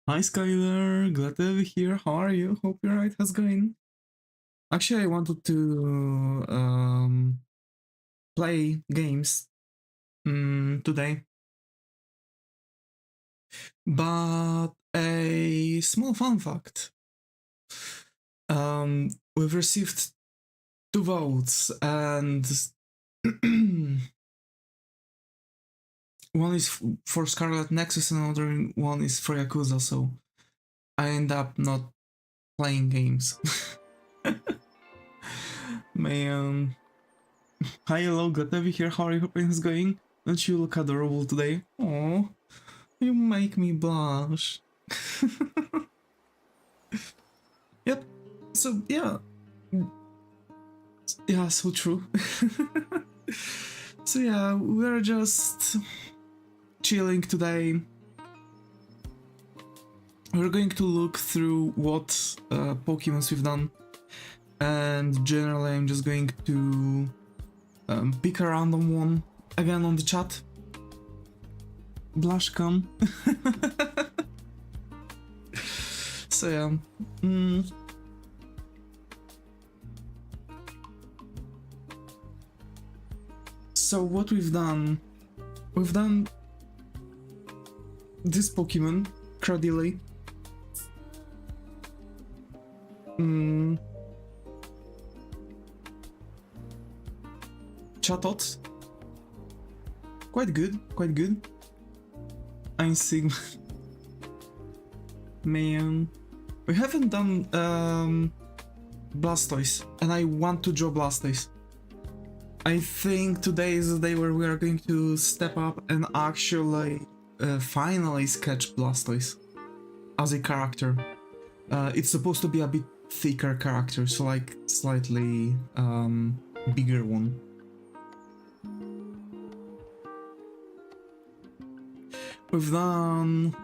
Hi Skylar, glad to have you here. How are you? Hope your night has going. Actually, I wanted to play games today, but a small fun fact. We've received 2 votes, and one is for Scarlet Nexus and another one is for Yakuza, so I end up not playing games. Man. Hi, hello, glad to have you here. How are you? Hoping it's going? Don't you look adorable today? Oh, you make me blush. Yep. So yeah, so true. So yeah, we're just chilling today. We're going to look through what Pokemons we've done, and generally I'm just going to pick a random one again on the chat. Blush come. So yeah. So what we've done this Pokemon, Cradily. Chatot. Quite good. I'm Sigma. Man. We haven't done Blastoise, and I want to draw Blastoise. I think today is the day where we are going to step up and actually finally sketch Blastoise as a character. It's supposed to be a bit thicker character, so like slightly bigger one. We've done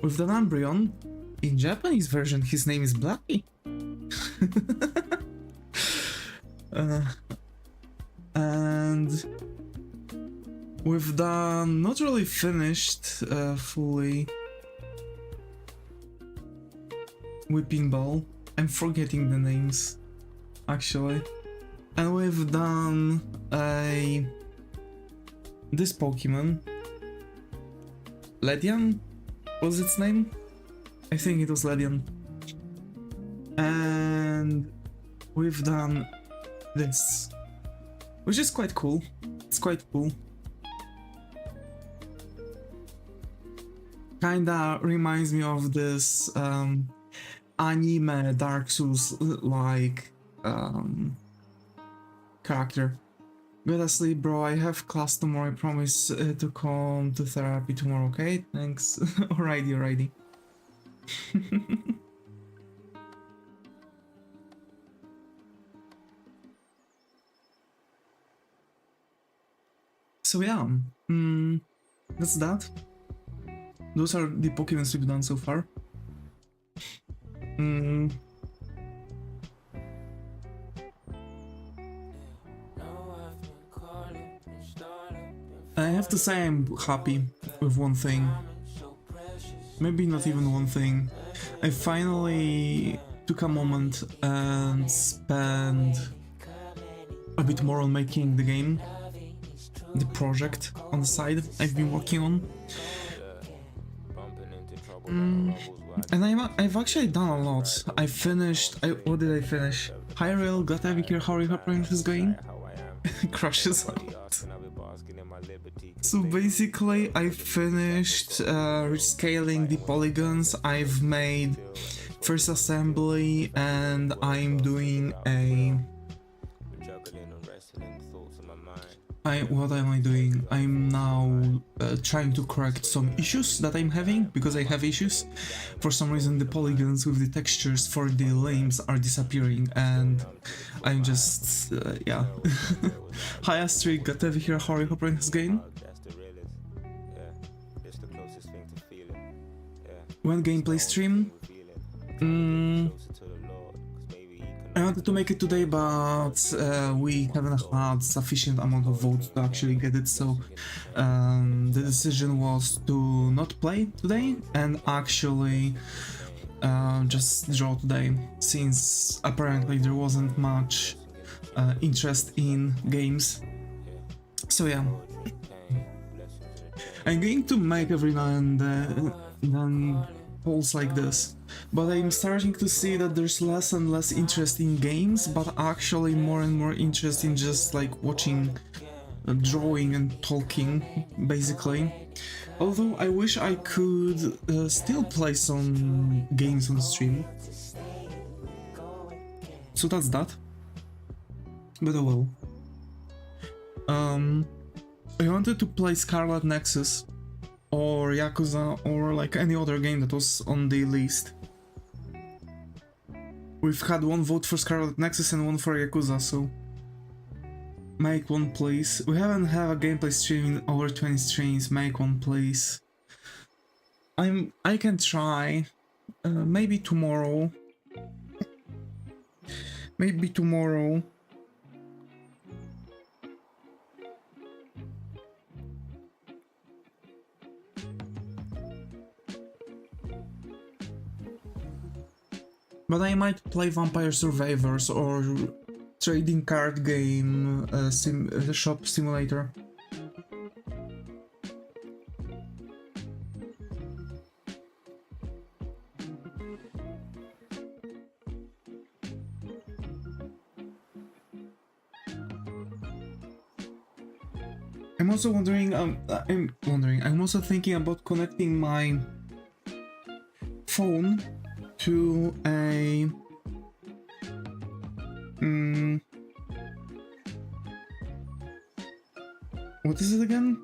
Umbreon. In Japanese version, his name is Blackie. And we've done, not really finished fully, Whipping Ball. I'm forgetting the names, actually. And we've done this Pokemon. Ledian was its name? I think it was Ledian. And we've done this, which is quite cool. It's quite cool. Kinda reminds me of this anime Dark Souls like character. Go to sleep, bro. I have class tomorrow. I promise to come to therapy tomorrow, okay? Thanks. Alrighty. So yeah, that's that. Those are the Pokemons we've done so far. have to say I'm happy with one thing. Maybe not even one thing. I finally took a moment and spent a bit more on making the game, the project on the side I've been working on. And I've actually done a lot. I finished. What did I finish? Hi Rail, got to hear how your brain is going. Crashes out. So basically, I finished rescaling the polygons. I've made first assembly, and I'm doing a. What am I doing? I'm now trying to correct some issues that I'm having, because I have issues. For some reason the polygons with the textures for the limbs are disappearing, and I'm just, yeah. Hi Astrid, got to hear how your brain has gained. When gameplay stream? I wanted to make it today, but we haven't had sufficient amount of votes to actually get it, so the decision was to not play today and actually just draw today, since apparently there wasn't much interest in games. So yeah, I'm going to make every now and then polls like this, but I'm starting to see that there's less and less interest in games, but actually more and more interest in just like watching, drawing and talking, basically. Although I wish I could still play some games on stream. So that's that. But oh well. I wanted to play Scarlet Nexus or Yakuza or like any other game that was on the list. We've had one vote for Scarlet Nexus and one for Yakuza, so make one please. We haven't had a gameplay stream in over 20 streams. Make one please. I can try. Maybe tomorrow. Maybe tomorrow. But I might play Vampire Survivors or trading card game shop simulator. I'm also wondering, I'm also thinking about connecting my phone to a what is it again?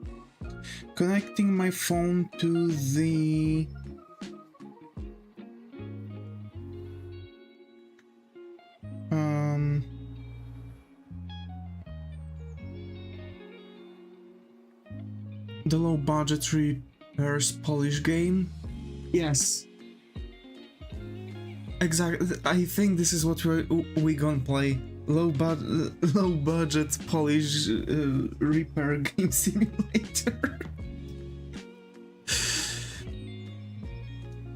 Connecting my phone to the low budget repairs Polish game. Yes. Exactly. I think this is what we gonna play. Low budget Polish repair game simulator.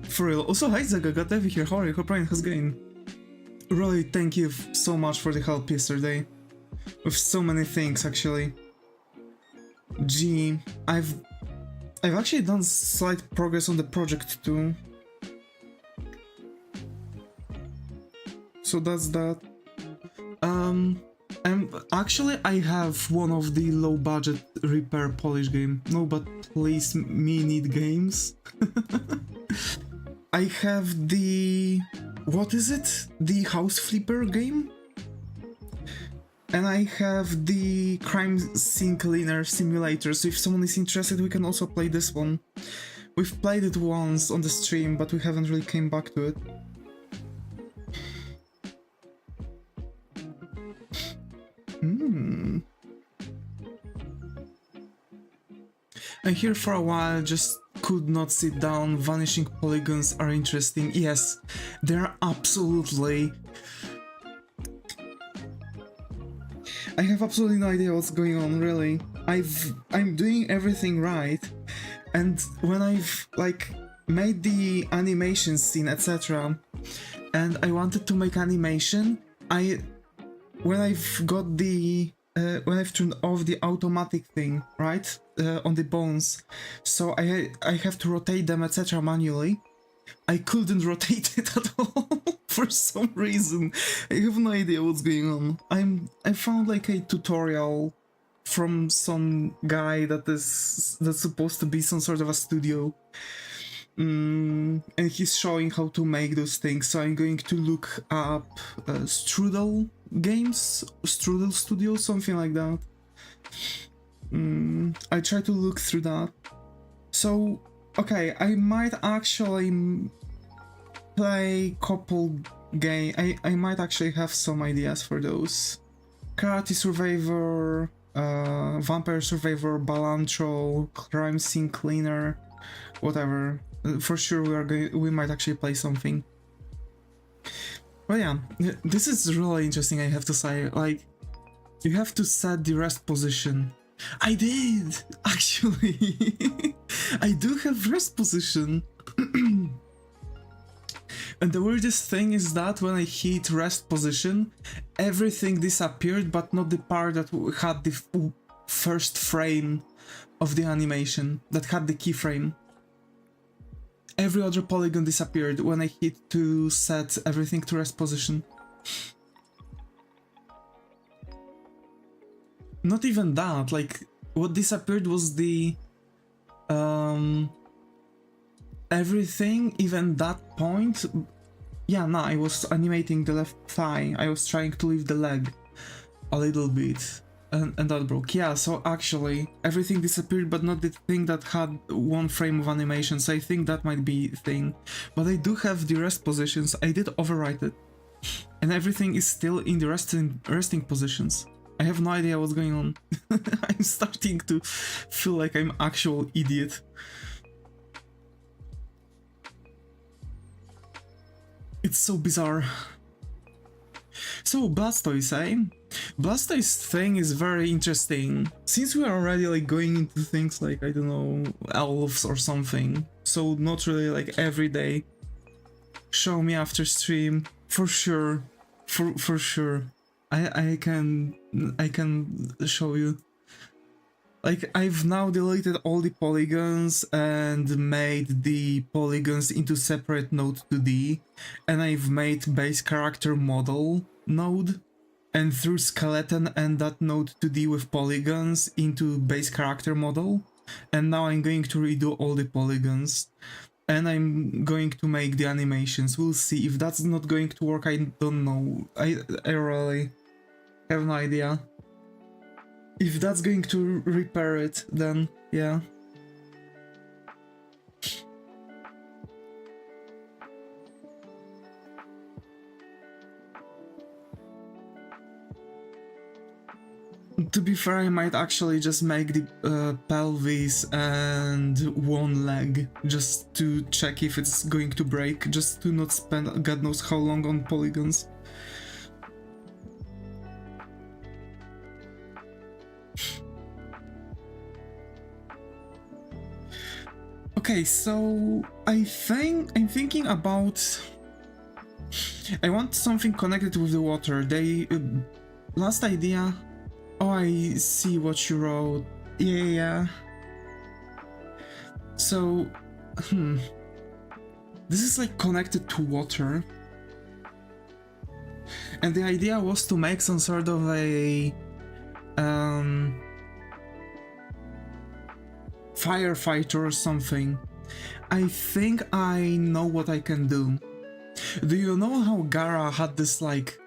For real. Also, hi Zaga, got Devi here. How are you? Hope Ryan has gained. Really, thank you so much for the help yesterday. With so many things, actually. Gee, I've actually done slight progress on the project too. So that's that. I have one of the low budget repair Polish game. No, but please me need games. I have the, what is it? The House Flipper game? And I have the Crime Scene Cleaner Simulator, so if someone is interested we can also play this one. We've played it once on the stream, but we haven't really came back to it. I'm here for a while, just could not sit down. Vanishing polygons are interesting. Yes, they're absolutely... I have absolutely no idea what's going on, really. I'm doing everything right, and when I've like made the animation scene, etc., and I wanted to make animation, when I've got the when I've turned off the automatic thing, right, on the bones, so I have to rotate them, etc., manually. I couldn't rotate it at all for some reason. I have no idea what's going on. I found like a tutorial from some guy that's supposed to be some sort of a studio. And he's showing how to make those things, so I'm going to look up Strudel Games, Strudel Studio, something like that. I try to look through that. So, okay, I might actually play couple game. I might actually have some ideas for those. Karate Survivor, Vampire Survivor, Balantro, Crime Scene Cleaner, whatever. For sure we might actually play something. But yeah, this is really interesting, I have to say. Like, you have to set the rest position. I did! Actually! I do have rest position. And the weirdest thing is that when I hit rest position, everything disappeared, but not the part that had the first frame of the animation, that had the keyframe. Every other polygon disappeared when I hit to set everything to rest position. Not even that, like, what disappeared was the everything, even that point. Yeah, no, I was animating the left thigh. I was trying to lift the leg a little bit, and that broke. Yeah, so actually everything disappeared, but not the thing that had one frame of animation, so I think that might be a thing. But I do have the rest positions. I did overwrite it, and everything is still in the resting positions. I have no idea what's going on. I'm starting to feel like I'm actual idiot. It's so bizarre. So Blastoise, eh? Blastoise thing is very interesting. Since we are already like going into things like, I don't know, elves or something, so not really like every day. Show me after stream, for sure, for sure. I can show you. Like, I've now deleted all the polygons and made the polygons into separate node 2D, and I've made base character model node, and through skeleton and that node 2D with polygons into base character model, and now I'm going to redo all the polygons, and I'm going to make the animations. We'll see. If that's not going to work, I don't know. I really have no idea. If that's going to repair it, then yeah. To be fair, I might actually just make the pelvis and one leg, just to check if it's going to break, just to not spend God knows how long on polygons. Okay, so I'm thinking about... I want something connected with the water. Last idea... Oh, I see what you wrote. Yeah. So... This is like connected to water. And the idea was to make some sort of a... firefighter or something. I think I know what I can do. Do you know how Gara had this like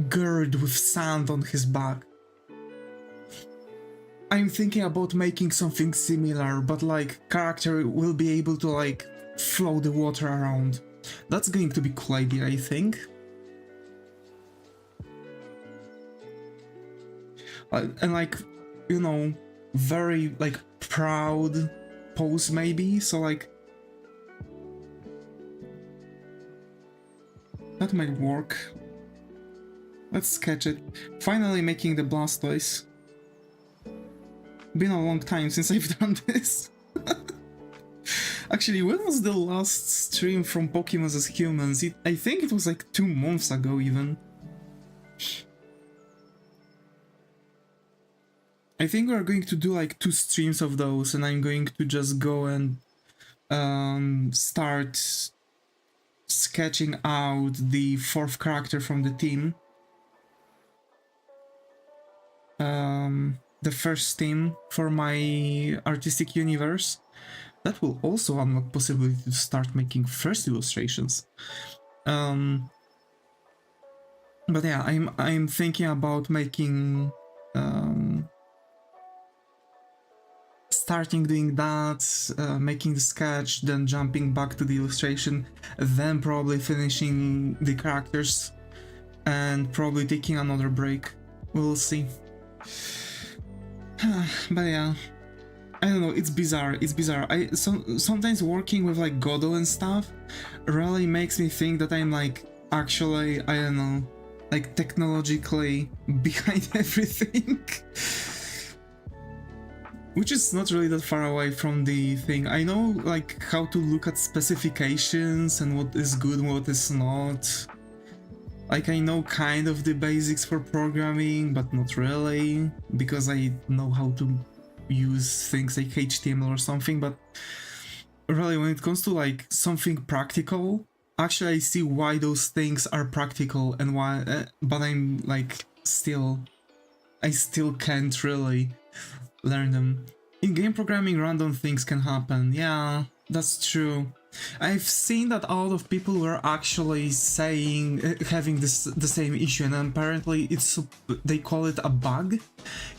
gird with sand on his back? I'm thinking about making something similar, but like character will be able to like flow the water around. That's going to be cool idea, I think. And like, you know, very like proud pose maybe, so like that might work. Let's sketch it. Finally making the Blastoise. Been a long time since I've done this. Actually, when was the last stream from Pokemon as Humans? I think it was like 2 months ago even. I think we're going to do like 2 streams of those, and I'm going to just go and start sketching out the 4th character from the team. The first team for my artistic universe. That will also unlock possibility to start making first illustrations. But yeah, I'm thinking about making starting doing that, making the sketch, then jumping back to the illustration, then probably finishing the characters, and probably taking another break. We'll see. But yeah, I don't know, it's bizarre, sometimes working with like Godot and stuff really makes me think that I'm like actually, I don't know, like technologically behind everything. Which is not really that far away from the thing. I know like how to look at specifications and what is good and what is not. Like I know kind of the basics for programming, but not really, because I know how to use things like HTML or something, but really when it comes to like something practical, actually I see why those things are practical and why, but I'm like I still can't really learn them. In game programming, random things can happen. Yeah, that's true. I've seen that a lot of people were actually saying, having the same issue, and apparently they call it a bug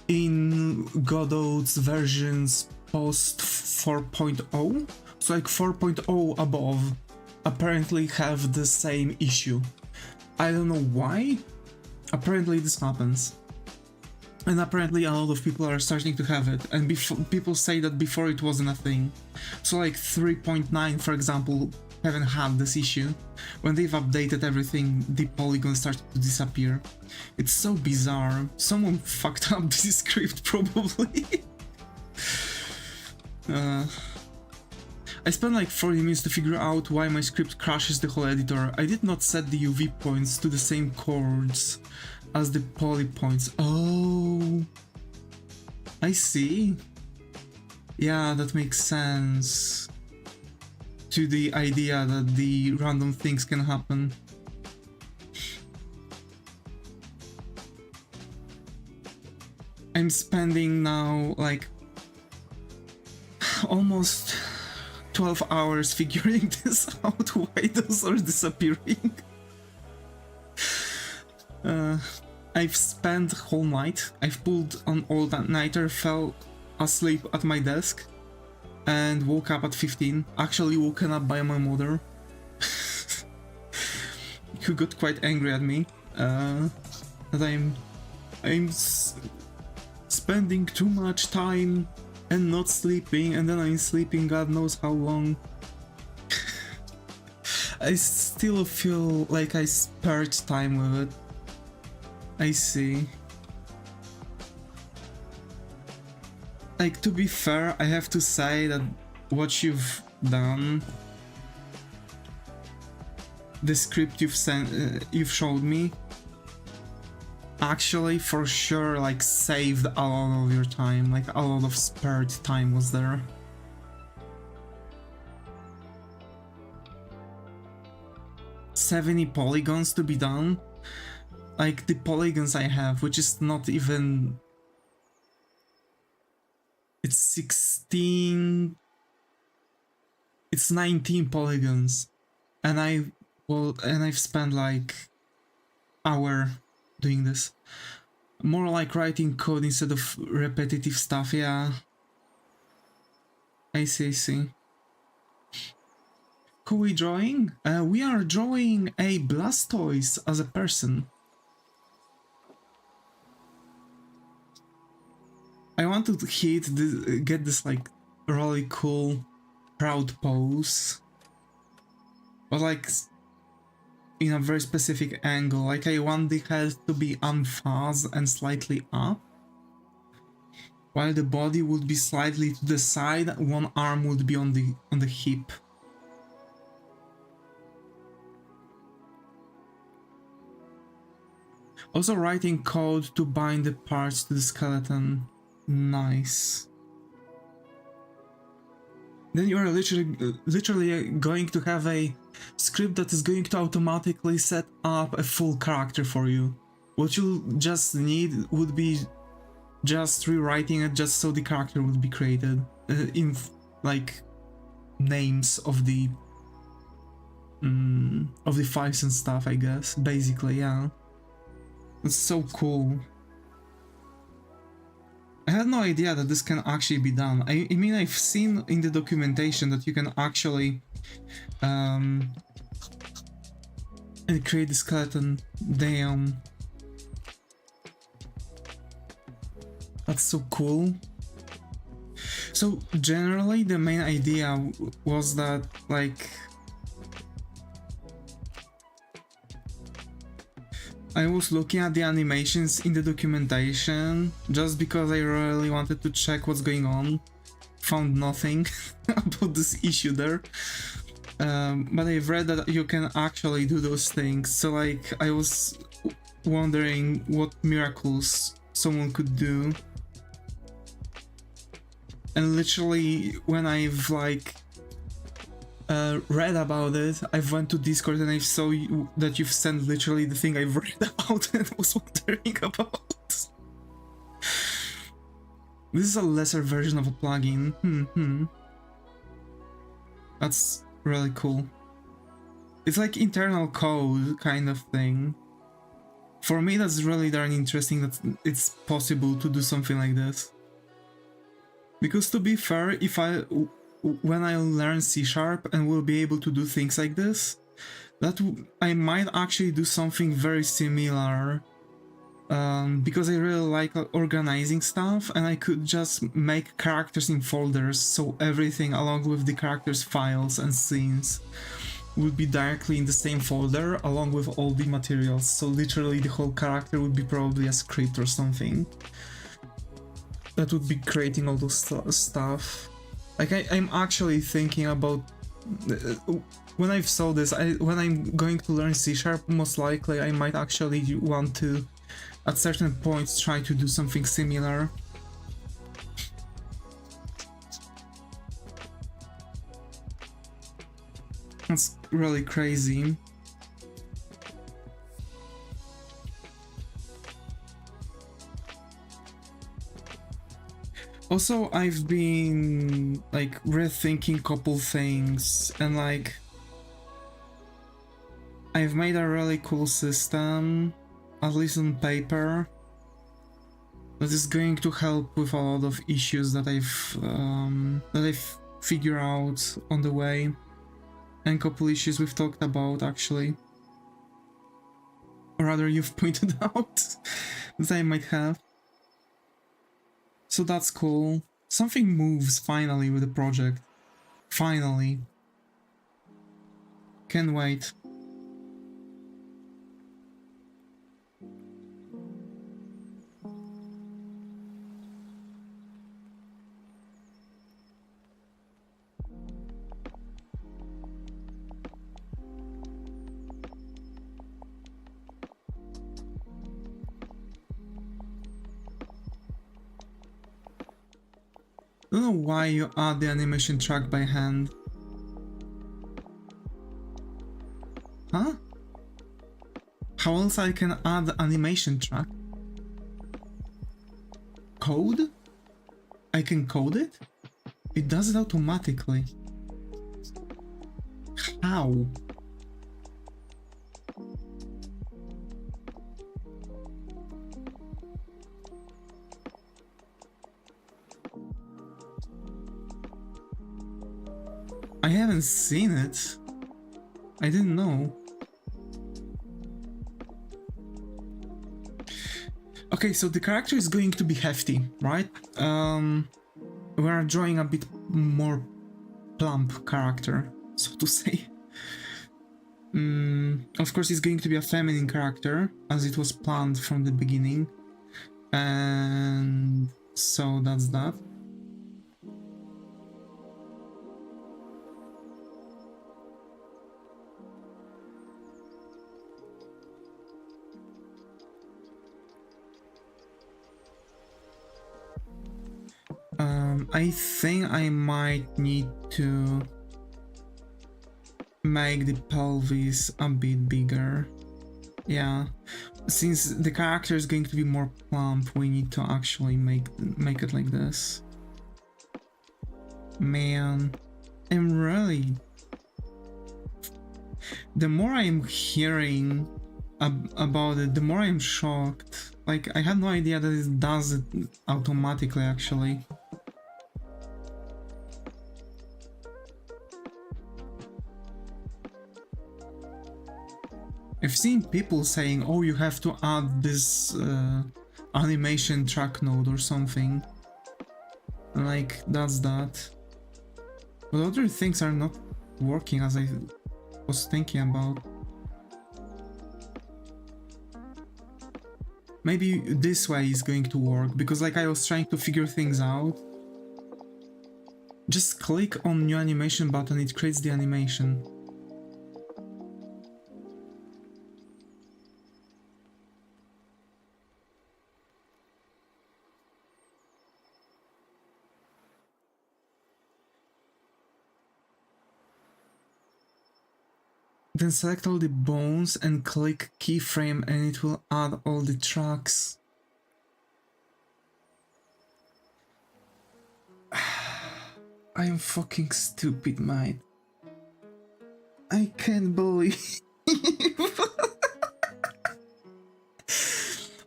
in Godot's versions post 4.0. So like 4.0 above apparently have the same issue. I don't know why. Apparently this happens. And apparently a lot of people are starting to have it, and people say that before it wasn't a thing. So like 3.9, for example, haven't had this issue. When they've updated everything, the polygons started to disappear. It's so bizarre. Someone fucked up this script, probably. I spent like 40 minutes to figure out why my script crashes the whole editor. I did not set the UV points to the same chords as the poly points. Oh, I see. Yeah, that makes sense to the idea that the random things can happen. I'm spending now like almost 12 hours figuring this out, why those are disappearing. I've spent whole night, I've pulled an all-nighter, fell asleep at my desk, and woke up at 15, actually woken up by my mother, who got quite angry at me, that I'm spending too much time and not sleeping, and then I'm sleeping God knows how long. I still feel like I spared time with it. I see. Like, to be fair, I have to say that what you've done, the script you've showed me, actually for sure like saved a lot of your time, like a lot of spared time was there. "70 polygons to be done?" Like the polygons I have, which is not even... It's 16... It's 19 polygons. And I've spent like hour doing this. More like writing code instead of repetitive stuff, yeah. I see. Who we drawing? We are drawing a Blastoise as a person. I want to get this like really cool proud pose, but like in a very specific angle. Like I want the head to be unfazed and slightly up. while the body would be slightly to the side, one arm would be on the hip. Also writing code to bind the parts to the skeleton. Nice. Then you are literally going to have a script that is going to automatically set up a full character for you. What you just need would be just rewriting it just so the character would be created in like names of the files and stuff, I guess. Basically, yeah. It's so cool. I had no idea that this can actually be done. I mean, I've seen in the documentation that you can actually and create the skeleton. Damn. That's so cool. So generally the main idea was that like I was looking at the animations in the documentation just because I really wanted to check what's going on. Found nothing about this issue there. But I've read that you can actually do those things. So like I was wondering what miracles someone could do. And literally when I've like read about it, I went to Discord and I saw that you've sent literally the thing I've read about and was wondering about. This is a lesser version of a plugin. That's really cool. It's like internal code kind of thing. For me, that's really darn interesting that it's possible to do something like this. Because to be fair, when I learn C# and will be able to do things like this, I might actually do something very similar, because I really like organizing stuff, and I could just make characters in folders, so everything along with the characters' files and scenes would be directly in the same folder along with all the materials, so literally the whole character would be probably a script or something that would be creating all those stuff. Like I'm actually thinking about when I saw this, when I'm going to learn C#, most likely I might actually want to at certain points try to do something similar. That's really crazy. Also, I've been like rethinking a couple things, and like I've made a really cool system, at least on paper, that is going to help with a lot of issues that I've figured out on the way, and a couple issues we've talked about actually, or rather you've pointed out that I might have. So that's cool. Something moves finally with the project. Finally. Can't wait. I don't know why you add the animation track by hand. Huh? How else I can add the animation track? Code? I can code it? It does it automatically. How? I haven't seen it. I didn't know. Okay, so the character is going to be hefty, right? We're drawing a bit more plump character, so to say. Of course, it's going to be a feminine character, as it was planned from the beginning. And So that's that. I think I might need to make the pelvis a bit bigger. Yeah, since the character is going to be more plump, we need to actually make it like this. Man, I'm really... The more I'm hearing about it, the more I'm shocked. Like, I had no idea that it does it automatically, actually. I've seen people saying, oh, you have to add this animation track node or something. Like, that's that. But other things are not working as I was thinking about. Maybe this way is going to work, because like I was trying to figure things out. Just click on new animation button, it creates the animation. Then select all the bones and click keyframe and it will add all the tracks. I am fucking stupid, mate. I can't believe...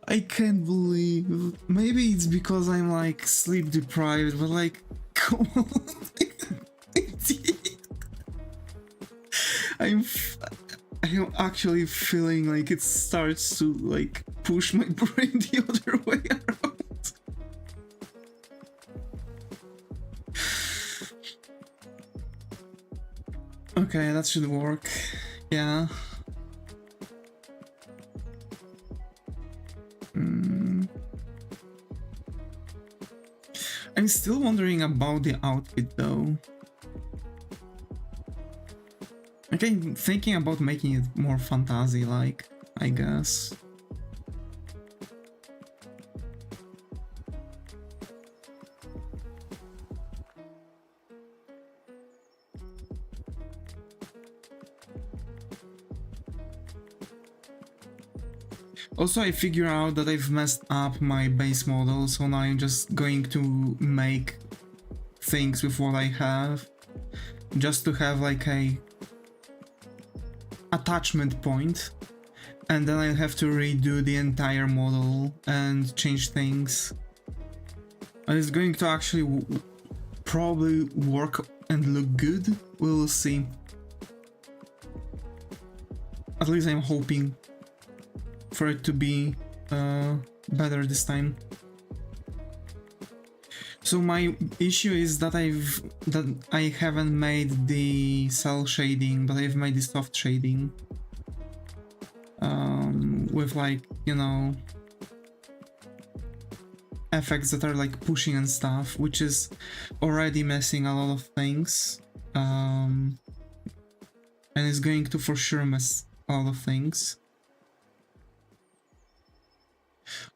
I can't believe... Maybe it's because I'm like sleep deprived, but like... Come on. I'm actually feeling like it starts to like push my brain the other way around. Okay, that should work. Yeah. I'm still wondering about the outfit though. Okay, thinking about making it more fantasy-like, I guess. Also, I figure out that I've messed up my base model, so now I'm just going to make things with what I have, just to have like a attachment point, and then I'll have to redo the entire model and change things. And it's going to actually probably work and look good. We'll see. At least I'm hoping for it to be better this time. So my issue is that I haven't made the cell shading, but I've made the soft shading. With like, you know, effects that are like pushing and stuff, which is already messing a lot of things. And it's going to for sure mess a lot of things.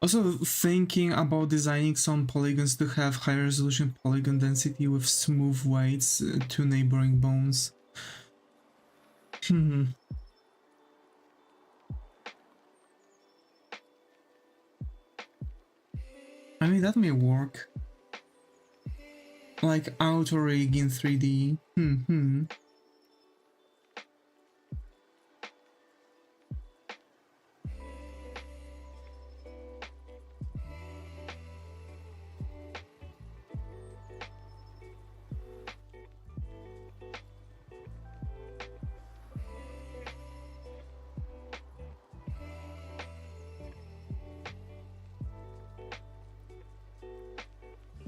Also thinking about designing some polygons to have high resolution polygon density with smooth weights to neighboring bones. I mean, that may work. Like auto rig in 3D.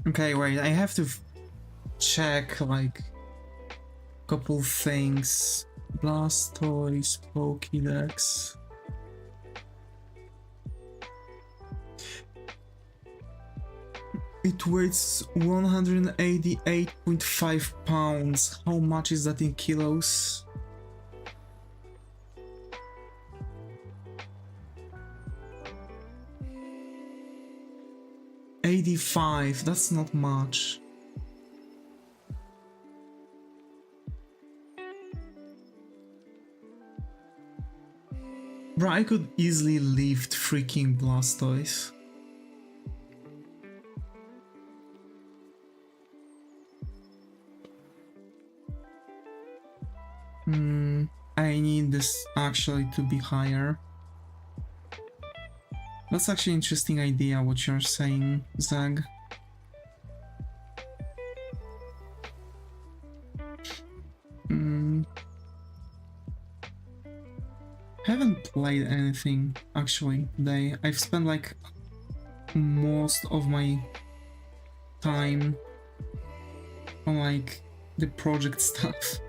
Okay, wait, I have to check like a couple things. Blastoise, Pokédex. It weighs 188.5 pounds. How much is that in kilos? $85, that's not much. Bro, I could easily lift freaking Blastoise. I need this actually to be higher. That's actually an interesting idea what you're saying, Zag. Haven't played anything actually today. I've spent like most of my time on like the project stuff.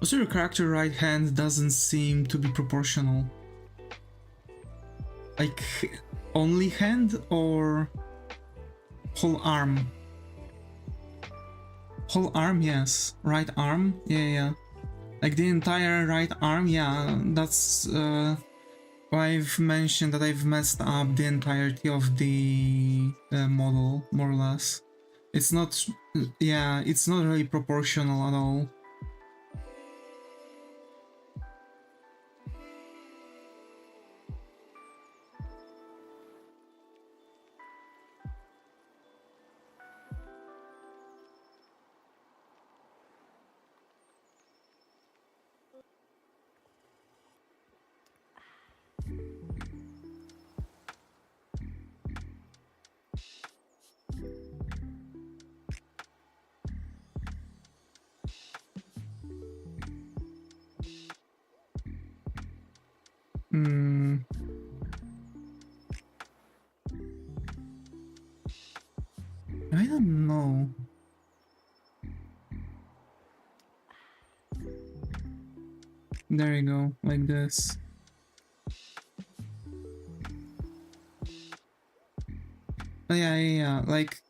Also, your character right hand doesn't seem to be proportional. Like, only hand or whole arm? Whole arm, yes. Right arm, yeah. Like the entire right arm, yeah. That's why I've mentioned that I've messed up the entirety of the model, more or less. It's not, yeah, it's not really proportional at all. I don't know. There you go, like this. Oh, yeah, like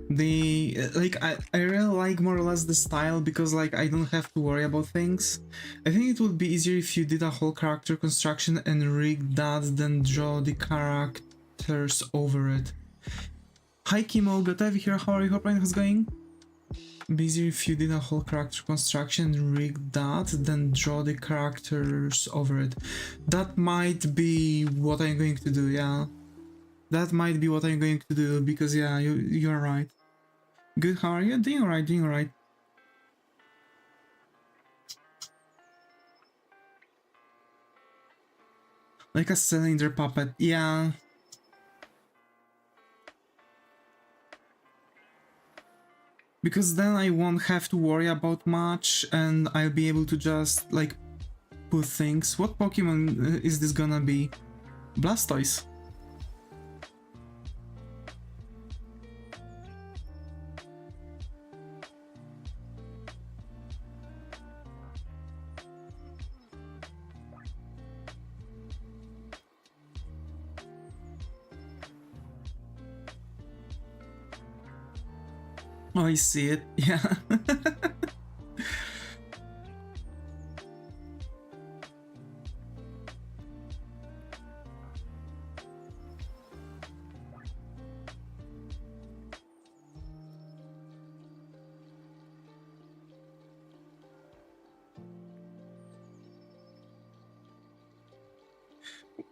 the I really like more or less the style because like I don't have to worry about things. I think it would be easier if you did a whole character construction and rig that than draw the characters over it. Hi Kimo, good to have you here. How are you? Hope everything's going? Be easier if you did a whole character construction and rig that than draw the characters over it. That might be what I'm going to do, yeah. That might be what I'm going to do because yeah, you're right. Good, how are you? Doing alright, doing alright. Like a cylinder puppet, yeah. Because then I won't have to worry about much and I'll be able to just like put things. What Pokemon is this gonna be? Blastoise. Oh, I see it, yeah.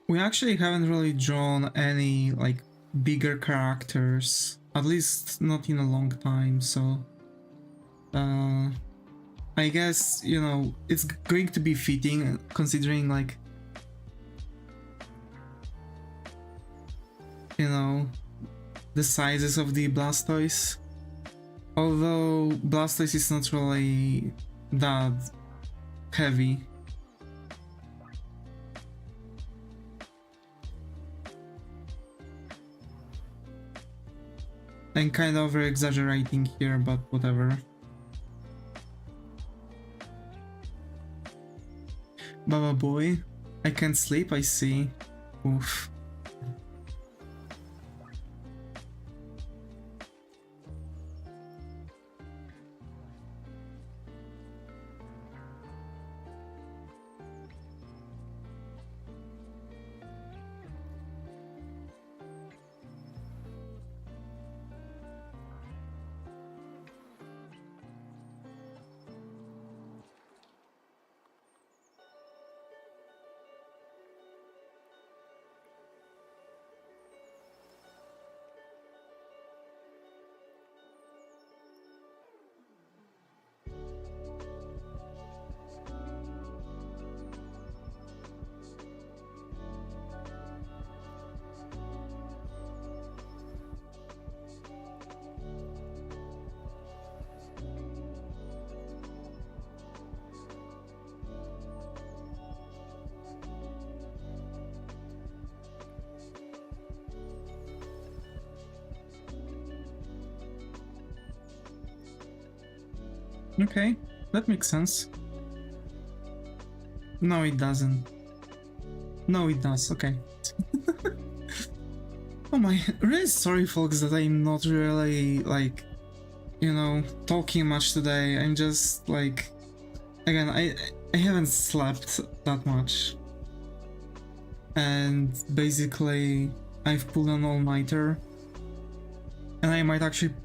We actually haven't really drawn any like bigger characters, at least not in a long time, so I guess, you know, it's going to be fitting considering like, you know, the sizes of the Blastoise. Although Blastoise is not really that heavy. I'm kind of over-exaggerating here, but whatever. Baba boy, I can't sleep, I see. Oof. Okay, that makes sense. No, it doesn't. No, it does. Okay. Oh my, really sorry folks that I'm not really, like, you know, talking much today. I'm just, like, again, I haven't slept that much. And basically, I've pulled an all-nighter. And I might actually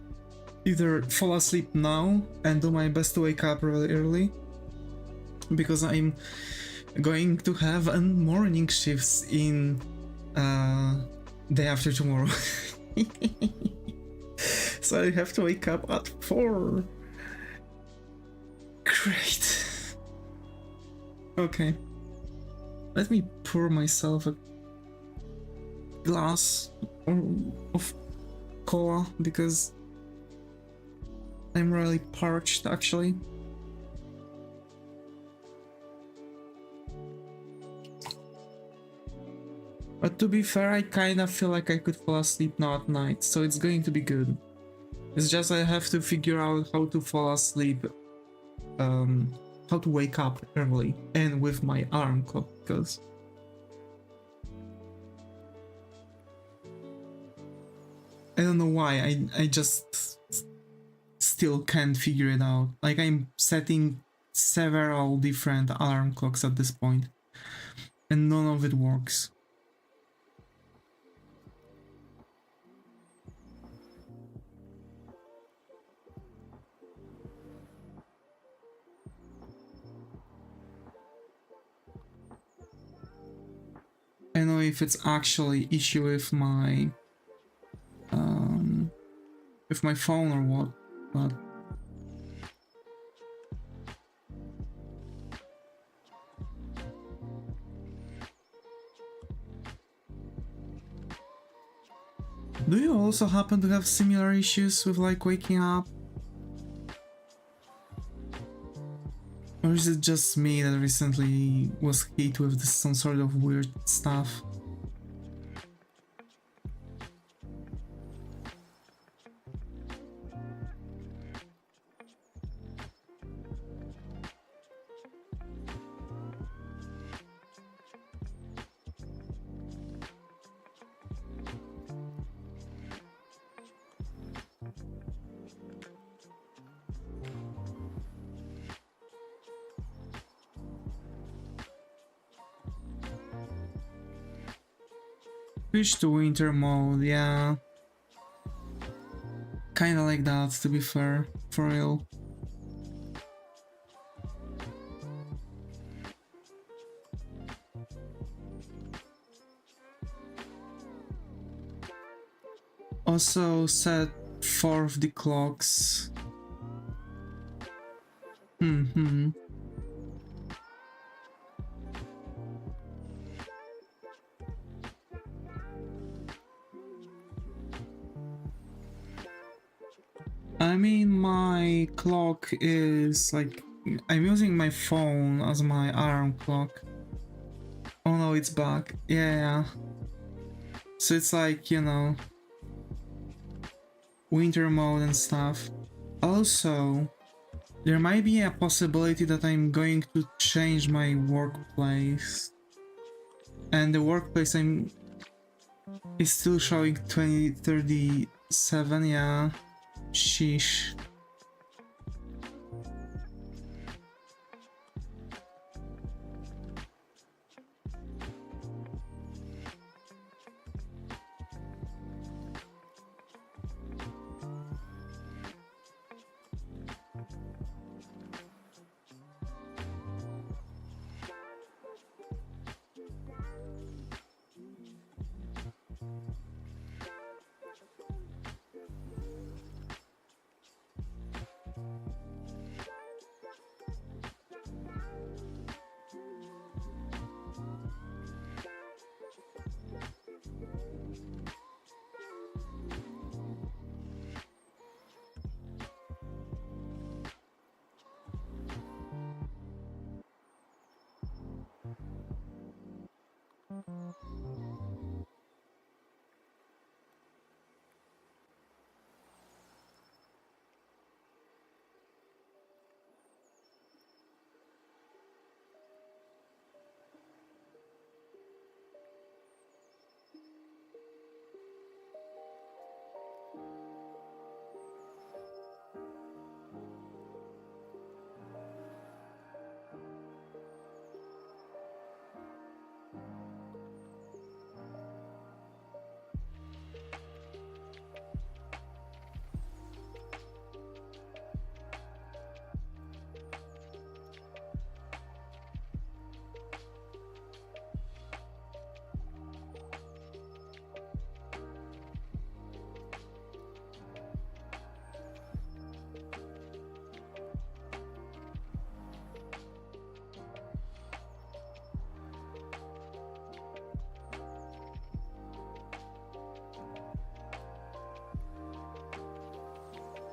either fall asleep now and do my best to wake up really early, because I'm going to have a morning shifts in day after tomorrow. So I have to wake up at 4. Great. Okay. Let me pour myself a glass of cola, because I'm really parched actually. But to be fair, I kinda feel like I could fall asleep now at night, so it's going to be good. It's just I have to figure out how to fall asleep, how to wake up early and with my alarm clock, because I don't know why, I just still can't figure it out. Like, I'm setting several different alarm clocks at this point, and none of it works. I don't know if it's actually issue with my phone or what, but do you also happen to have similar issues with, like, waking up? Or is it just me that recently was hit with this, some sort of weird stuff? Switch to winter mode, yeah. Kinda like that, to be fair, for real. Also set 4 of the clocks. I mean, my clock is like, I'm using my phone as my alarm clock. Oh no, it's back. Yeah. So it's like, you know, winter mode and stuff. Also, there might be a possibility that I'm going to change my workplace. And the workplace is still showing 2037, yeah. Sheesh.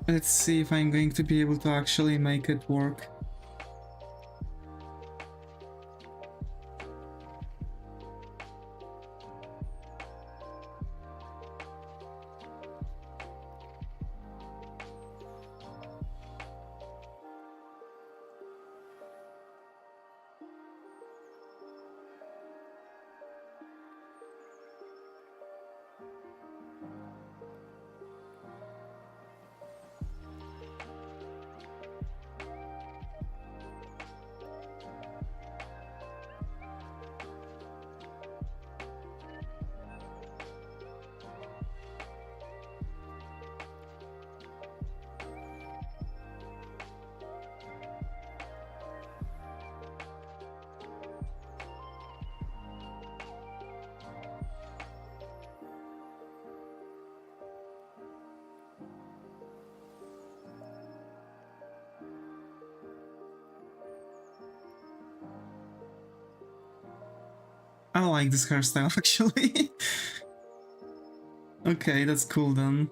Let's see if I'm going to be able to actually make it work. I like this hairstyle actually. Okay, that's cool then.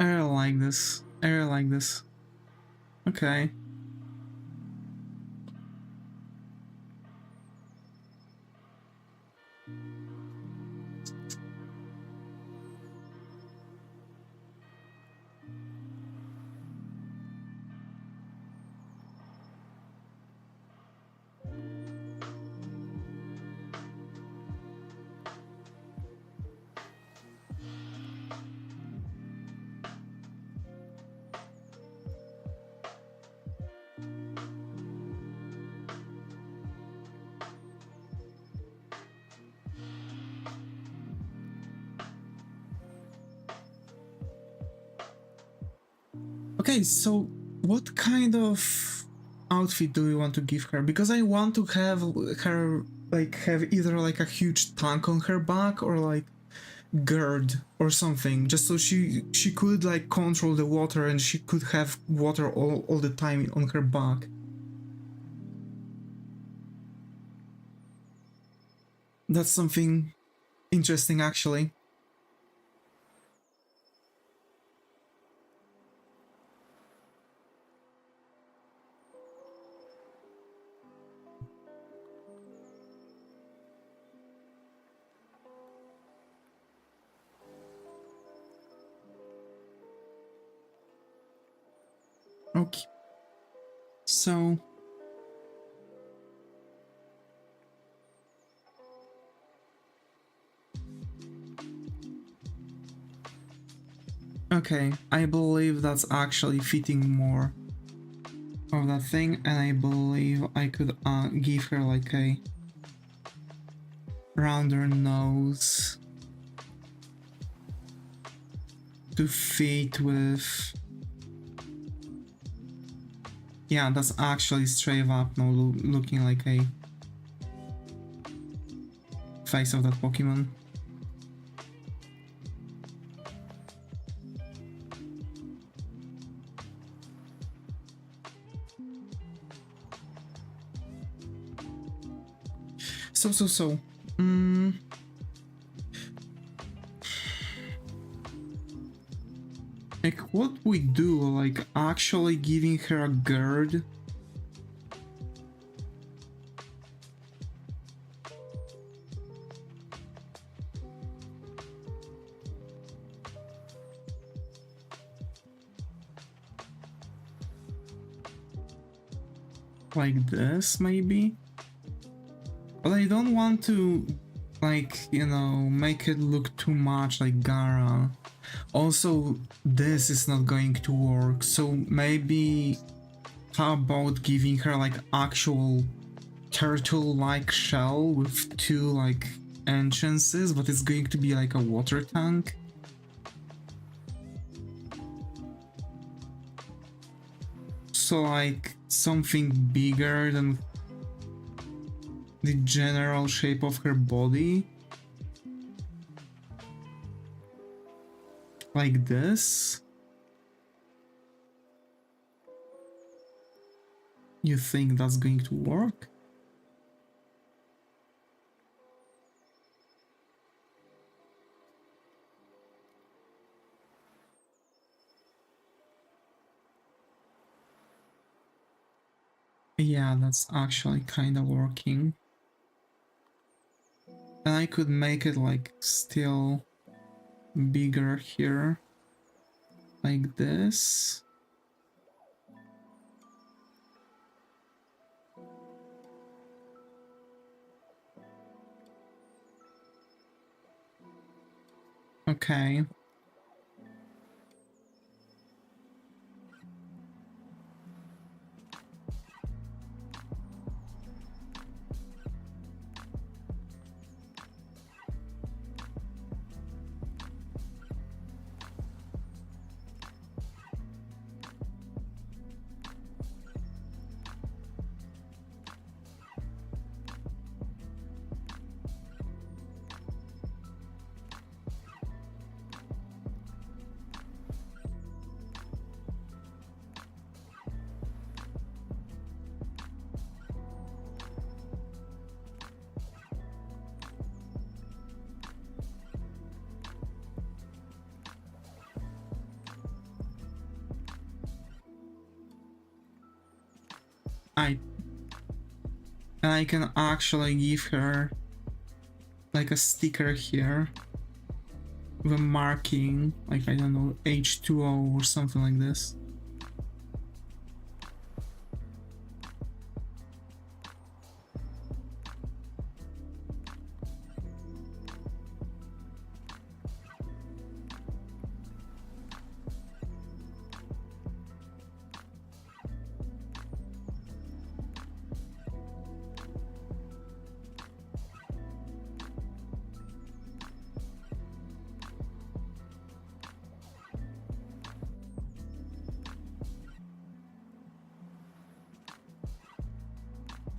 I really like this. I really like this. Okay. Okay, so what kind of outfit do we want to give her? Because I want to have her like have either like a huge tank on her back or like gird or something, just so she could like control the water and she could have water all the time on her back. That's something interesting actually. Okay. So okay, I believe that's actually fitting more of that thing, and I believe I could give her like a rounder nose to fit with. Yeah, that's actually straight up now looking like a face of that Pokemon. So. Like, what we do, like, actually giving her a gird? Like this, maybe? But I don't want to, like, you know, make it look too much like Gara. Also, this is not going to work, so maybe how about giving her like actual turtle-like shell with two like entrances, but it's going to be like a water tank? So like something bigger than the general shape of her body? Like this? You think that's going to work? Yeah, that's actually kind of working. And I could make it like still bigger here. Like this. Okay. I can actually give her like a sticker here with a marking, like I don't know, H2O or something like this.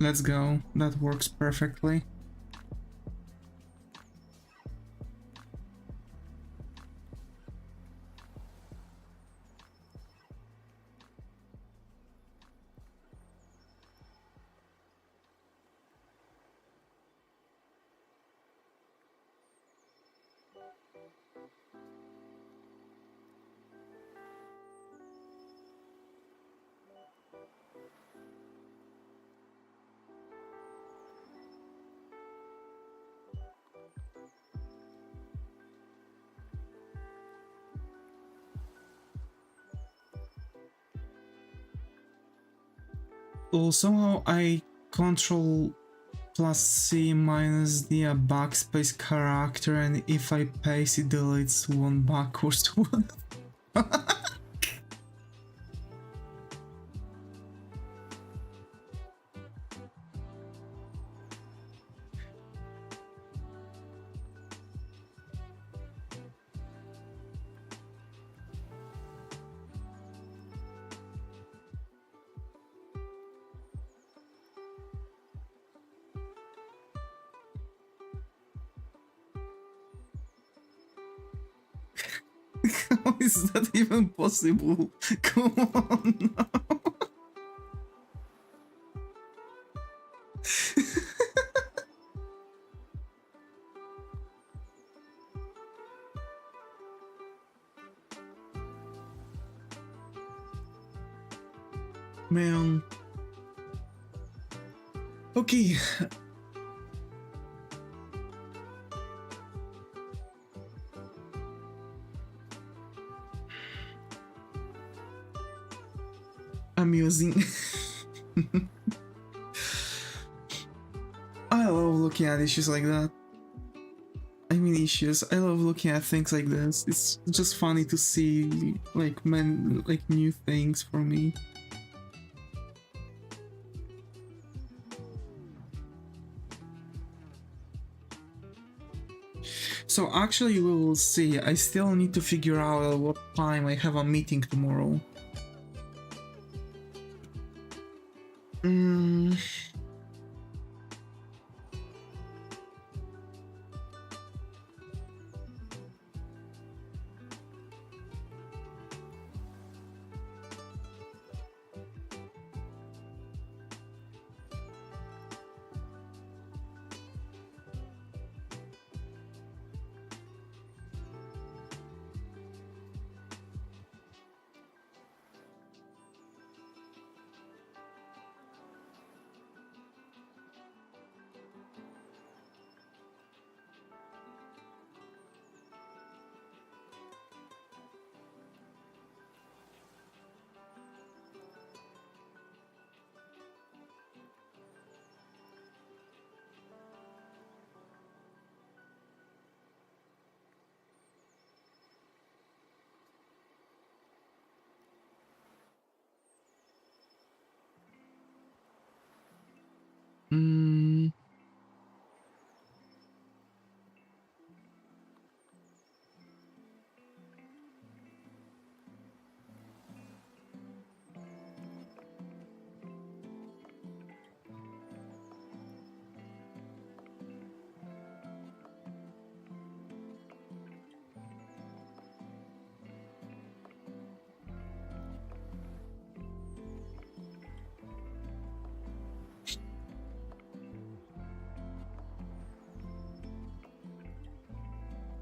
Let's go. That works perfectly. Oh, somehow I control plus C minus the backspace character, and if I paste it deletes one backwards one. How is that even possible? Come on now. Man. Okay. Amusing. I love looking at issues like that. I mean issues. I love looking at things like this. It's just funny to see like new things for me. So actually we will see. I still need to figure out at what time I have a meeting tomorrow.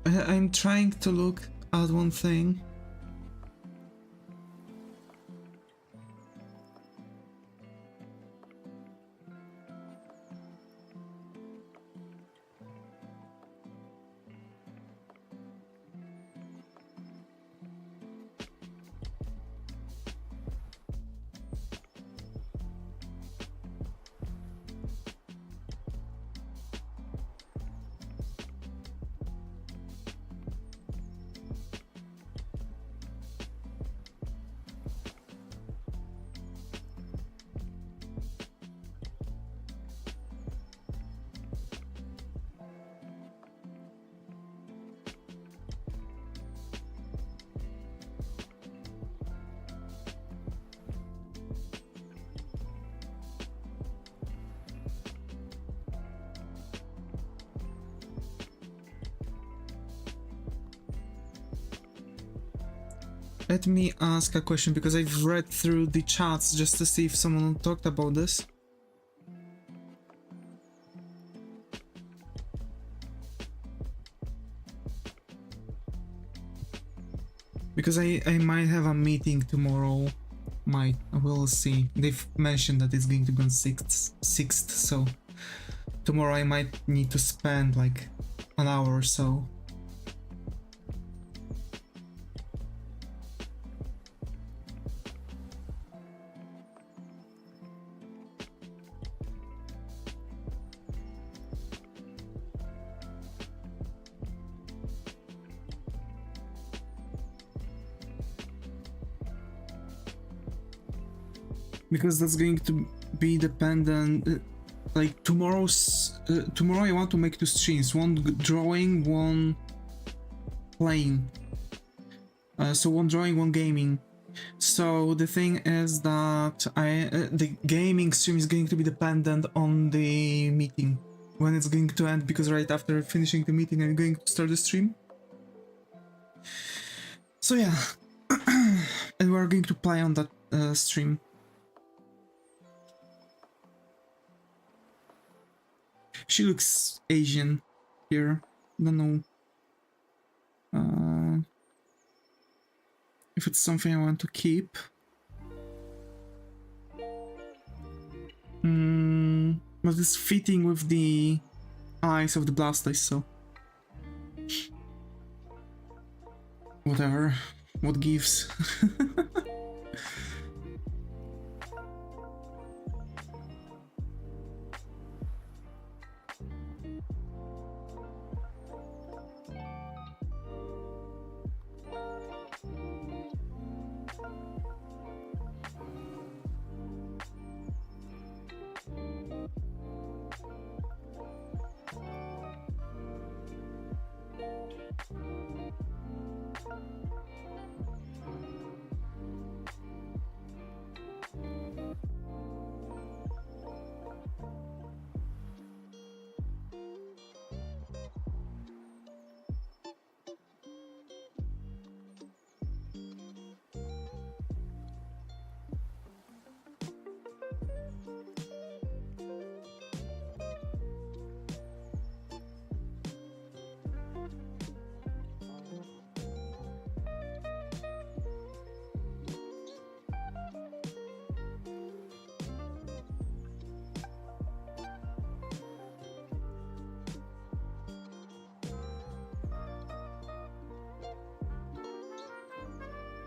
I'm trying to look at one thing. Let me ask a question because I've read through the chats just to see if someone talked about this. Because I might have a meeting tomorrow. We'll see. They've mentioned that it's going to be on 6th, so tomorrow I might need to spend like an hour or so. Because that's going to be dependent, like tomorrow I want to make 2 streams, one drawing, one playing. So one drawing, one gaming. So the thing is that the gaming stream is going to be dependent on the meeting, when it's going to end, because right after finishing the meeting I'm going to start the stream. So yeah, and we're going to play on that stream. She looks Asian here. Don't know if it's something I want to keep. But it's fitting with the eyes of the Blastoise, so whatever. What gives?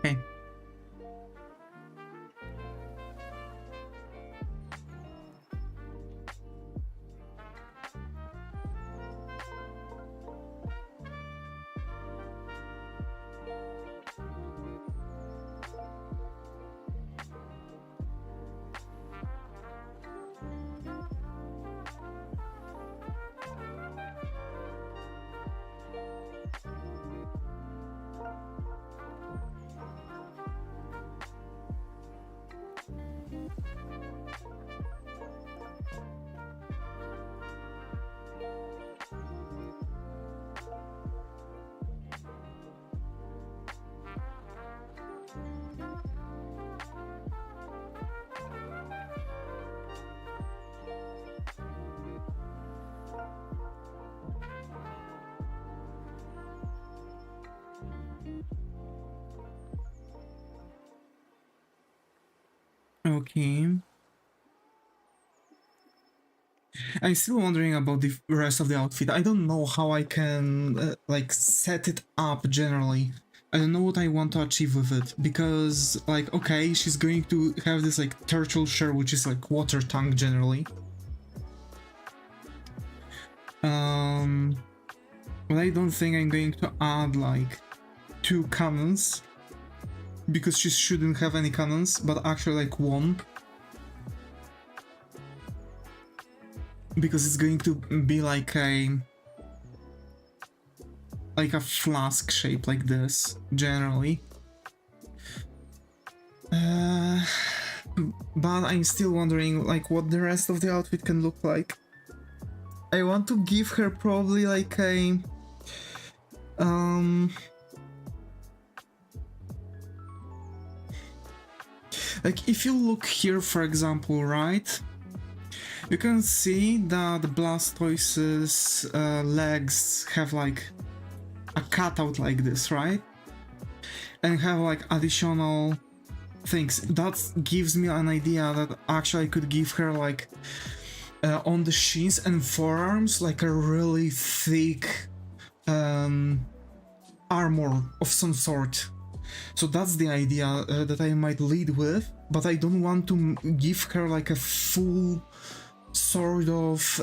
Okay. Okay. I'm still wondering about the rest of the outfit. I don't know how I can like set it up generally. I don't know what I want to achieve with it, because like, okay, she's going to have this like turtle shell, which is like water tank generally. But I don't think I'm going to add like 2 cannons, because she shouldn't have any cannons, but actually like 1. Because it's going to be like a flask shape like this, generally. But I'm still wondering like what the rest of the outfit can look like. I want to give her probably like a Like, if you look here, for example, right? You can see that the Blastoise's legs have like a cutout like this, right? And have like additional things. That gives me an idea that actually I could give her like on the shins and forearms like a really thick armor of some sort. So that's the idea that I might lead with, but I don't want to give her like a full sort of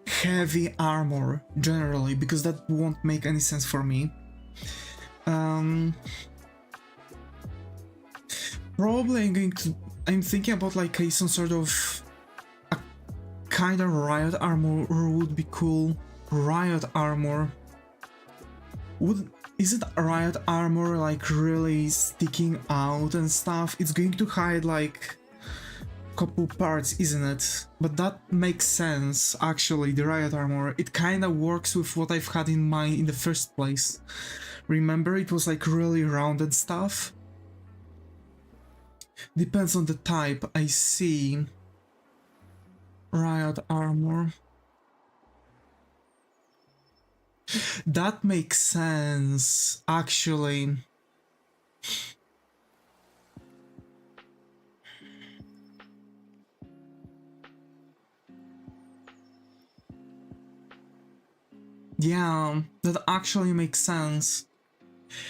heavy armor generally, because that won't make any sense for me. Probably I'm thinking about like some sort of a kind of riot armor would be cool. Riot armor. Is it riot armor like really sticking out and stuff? It's going to hide like a couple parts, isn't it? But that makes sense actually, the riot armor. It kinda works with what I've had in mind in the first place. Remember, it was like really rounded stuff? Depends on the type, I see. Riot armor. That makes sense, actually. Yeah, that actually makes sense.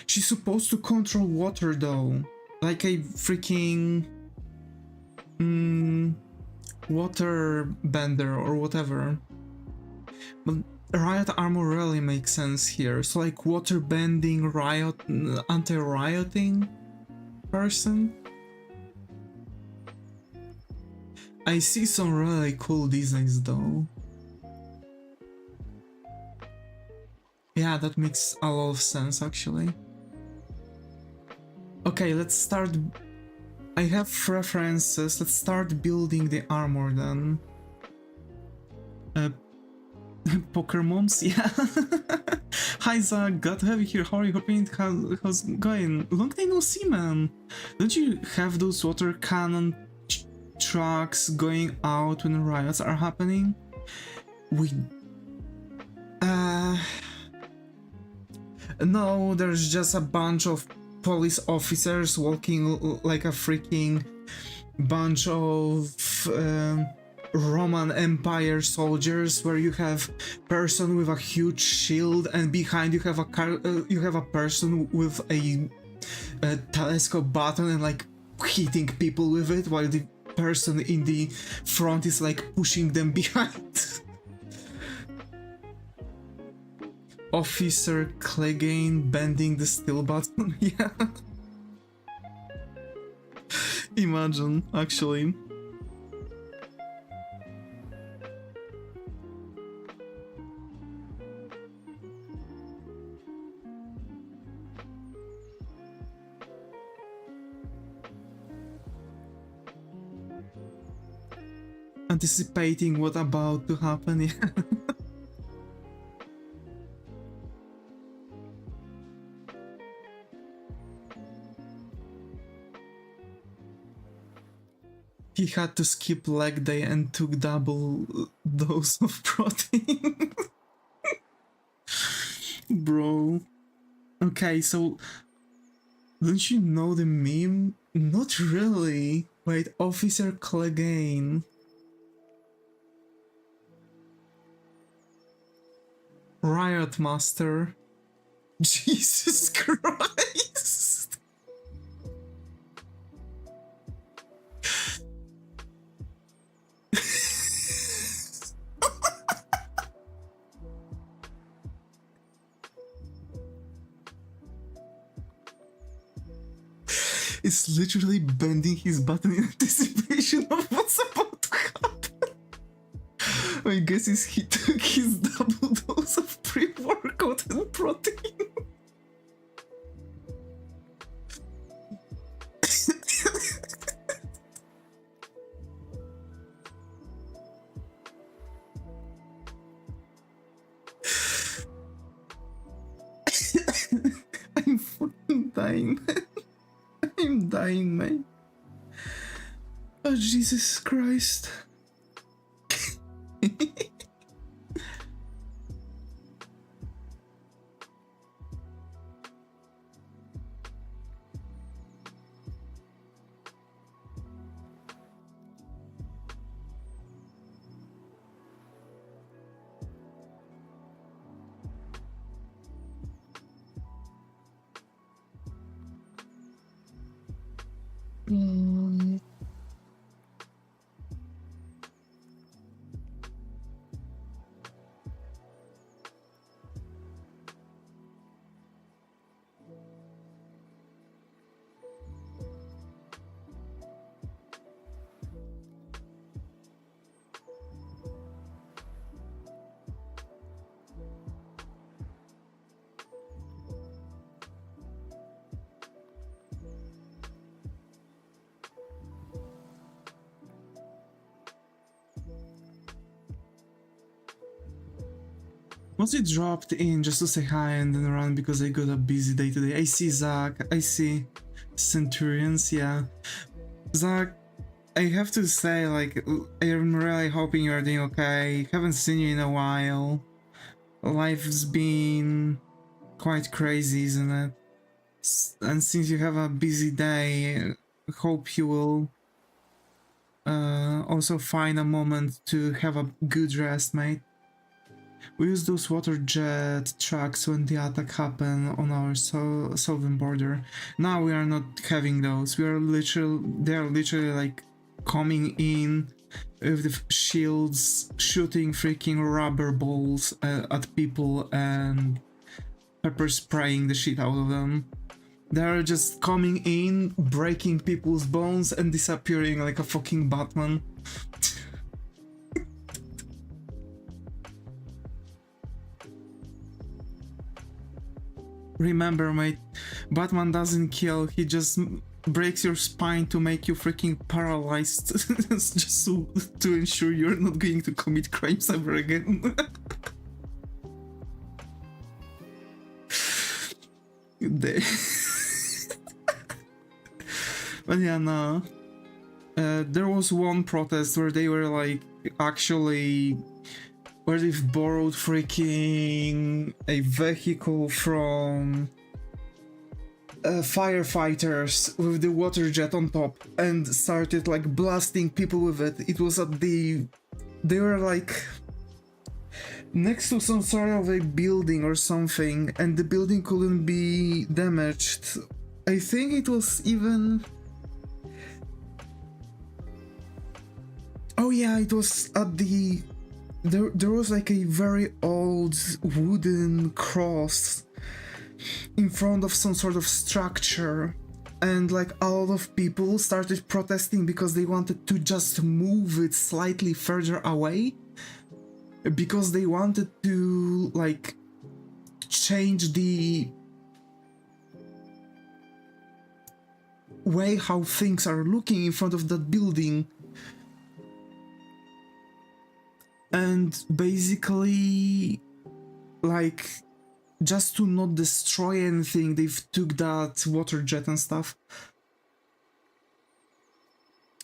She's supposed to control water though. Like a freaking water bender or whatever. But riot armor really makes sense here. So like water bending, riot, anti-rioting person. I see some really cool designs though. Yeah, that makes a lot of sense actually. Okay, let's start. I have references. Let's start building the armor then. Pokemoms, yeah. Hi Zach, glad to have you here. How are you? Hoping how's it going? Long time no see, man. Don't you have those water cannon trucks going out when riots are happening? No, there's just a bunch of police officers walking like a freaking bunch of Roman Empire soldiers, where you have person with a huge shield and behind you have a person with a telescope button and like hitting people with it, while the person in the front is like pushing them behind. Officer Clegane bending the still button. Yeah. Imagine, actually. Anticipating what about to happen. Yeah. He had to skip leg day and took double dose of protein. Bro. Okay, so don't you know the meme? Not really. Wait, Officer Clegane. Riot Master. Jesus Christ. It's literally bending his button in anticipation of what's about to happen. I guess he took his double dose of pre-workout and protein. I'm fucking dying. I'm dying, mate. Oh, Jesus Christ. Was it dropped in just to say hi and then run because I got a busy day today? I see Zach, I see Centurions, yeah. Zach, I have to say, like, I'm really hoping you're doing okay. Haven't seen you in a while. Life's been quite crazy, isn't it? And since you have a busy day, I hope you will also find a moment to have a good rest, mate. We use those water jet trucks when the attack happened on our southern border. Now we are not having those. They are literally like coming in with the shields, shooting freaking rubber balls at people and pepper spraying the shit out of them. They're just coming in, breaking people's bones and disappearing like a fucking Batman. Remember, mate, Batman doesn't kill, he just breaks your spine to make you freaking paralyzed just to ensure you're not going to commit crimes ever again. But yeah, no. There was one protest where they were like actually where they've borrowed freaking a vehicle from firefighters with the water jet on top and started like blasting people with it. It was at they were like next to some sort of a building or something, and the building couldn't be damaged. I think it was even... Oh yeah, it was at the... There was like a very old wooden cross in front of some sort of structure, and like a lot of people started protesting because they wanted to just move it slightly further away, because they wanted to like change the way how things are looking in front of that building. And basically, like, just to not destroy anything, they've took that water jet and stuff.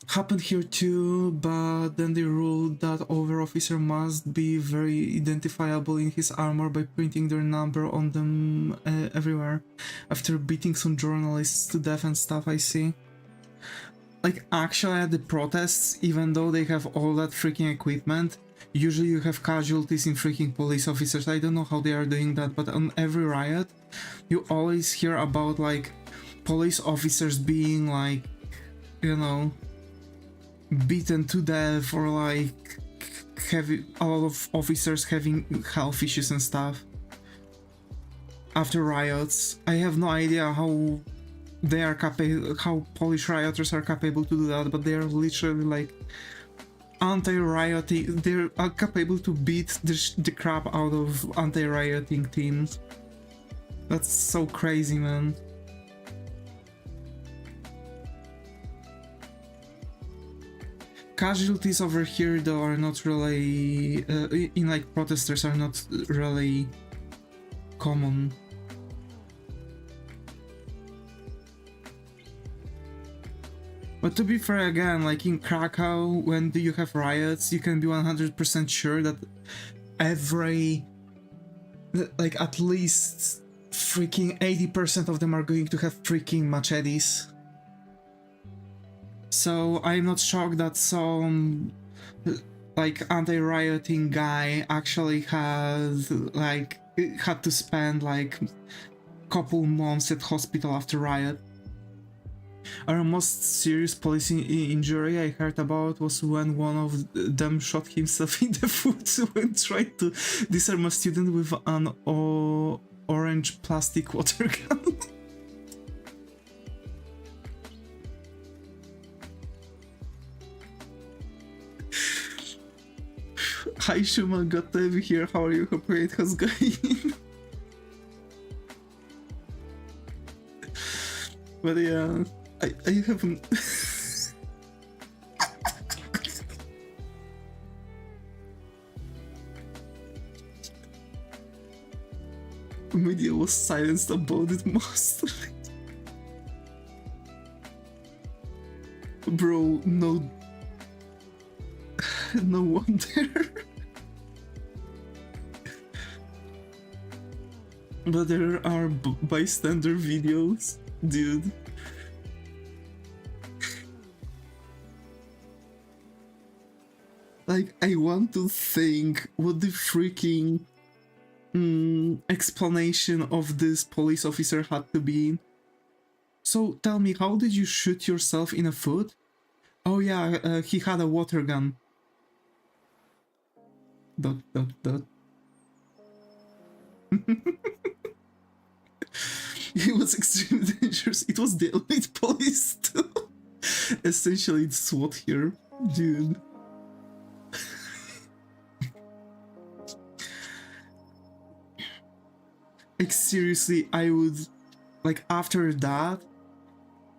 Happened here too, but then they ruled that over officer must be very identifiable in his armor by printing their number on them everywhere. After beating some journalists to death and stuff, I see. Like, actually at the protests, even though they have all that freaking equipment, usually you have casualties in freaking police officers. I don't know how they are doing that, but on every riot, you always hear about, like, police officers being, like, you know, beaten to death, or, like, a lot of officers having health issues and stuff after riots. I have no idea how they are how Polish rioters are capable to do that, but they are literally, like, anti-rioting. They're capable to beat the crap out of anti-rioting teams. That's so crazy, man. Casualties over here though are not really in like protesters are not really common. But to be fair, again, like in Krakow, when you have riots, you can be 100% sure that like at least freaking 80% of them are going to have freaking machetes. So I'm not shocked that some like anti-rioting guy actually has like had to spend like couple months at hospital after riot. Our most serious police injury I heard about was when one of them shot himself in the foot when trying to disarm a student with an orange plastic water gun. Hi Schumann, good to be here. How are you? Hope it has going. But yeah, I haven't. Media was silenced about it mostly. Bro, no wonder. But there are bystander videos, dude. Like, I want to think what the freaking explanation of this police officer had to be. So tell me, how did you shoot yourself in the foot? Oh yeah, he had a water gun. ... He was extremely dangerous. It was the elite police too. Essentially, it's SWAT here, dude. Like seriously, I would, like after that,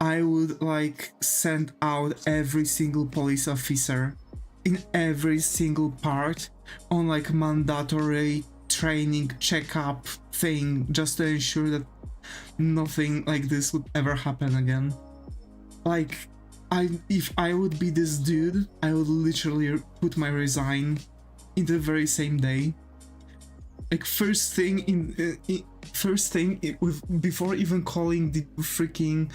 I would like send out every single police officer in every single part on like mandatory training checkup thing just to ensure that nothing like this would ever happen again. Like, if I would be this dude, I would literally put my resign in the very same day. Like before even calling the freaking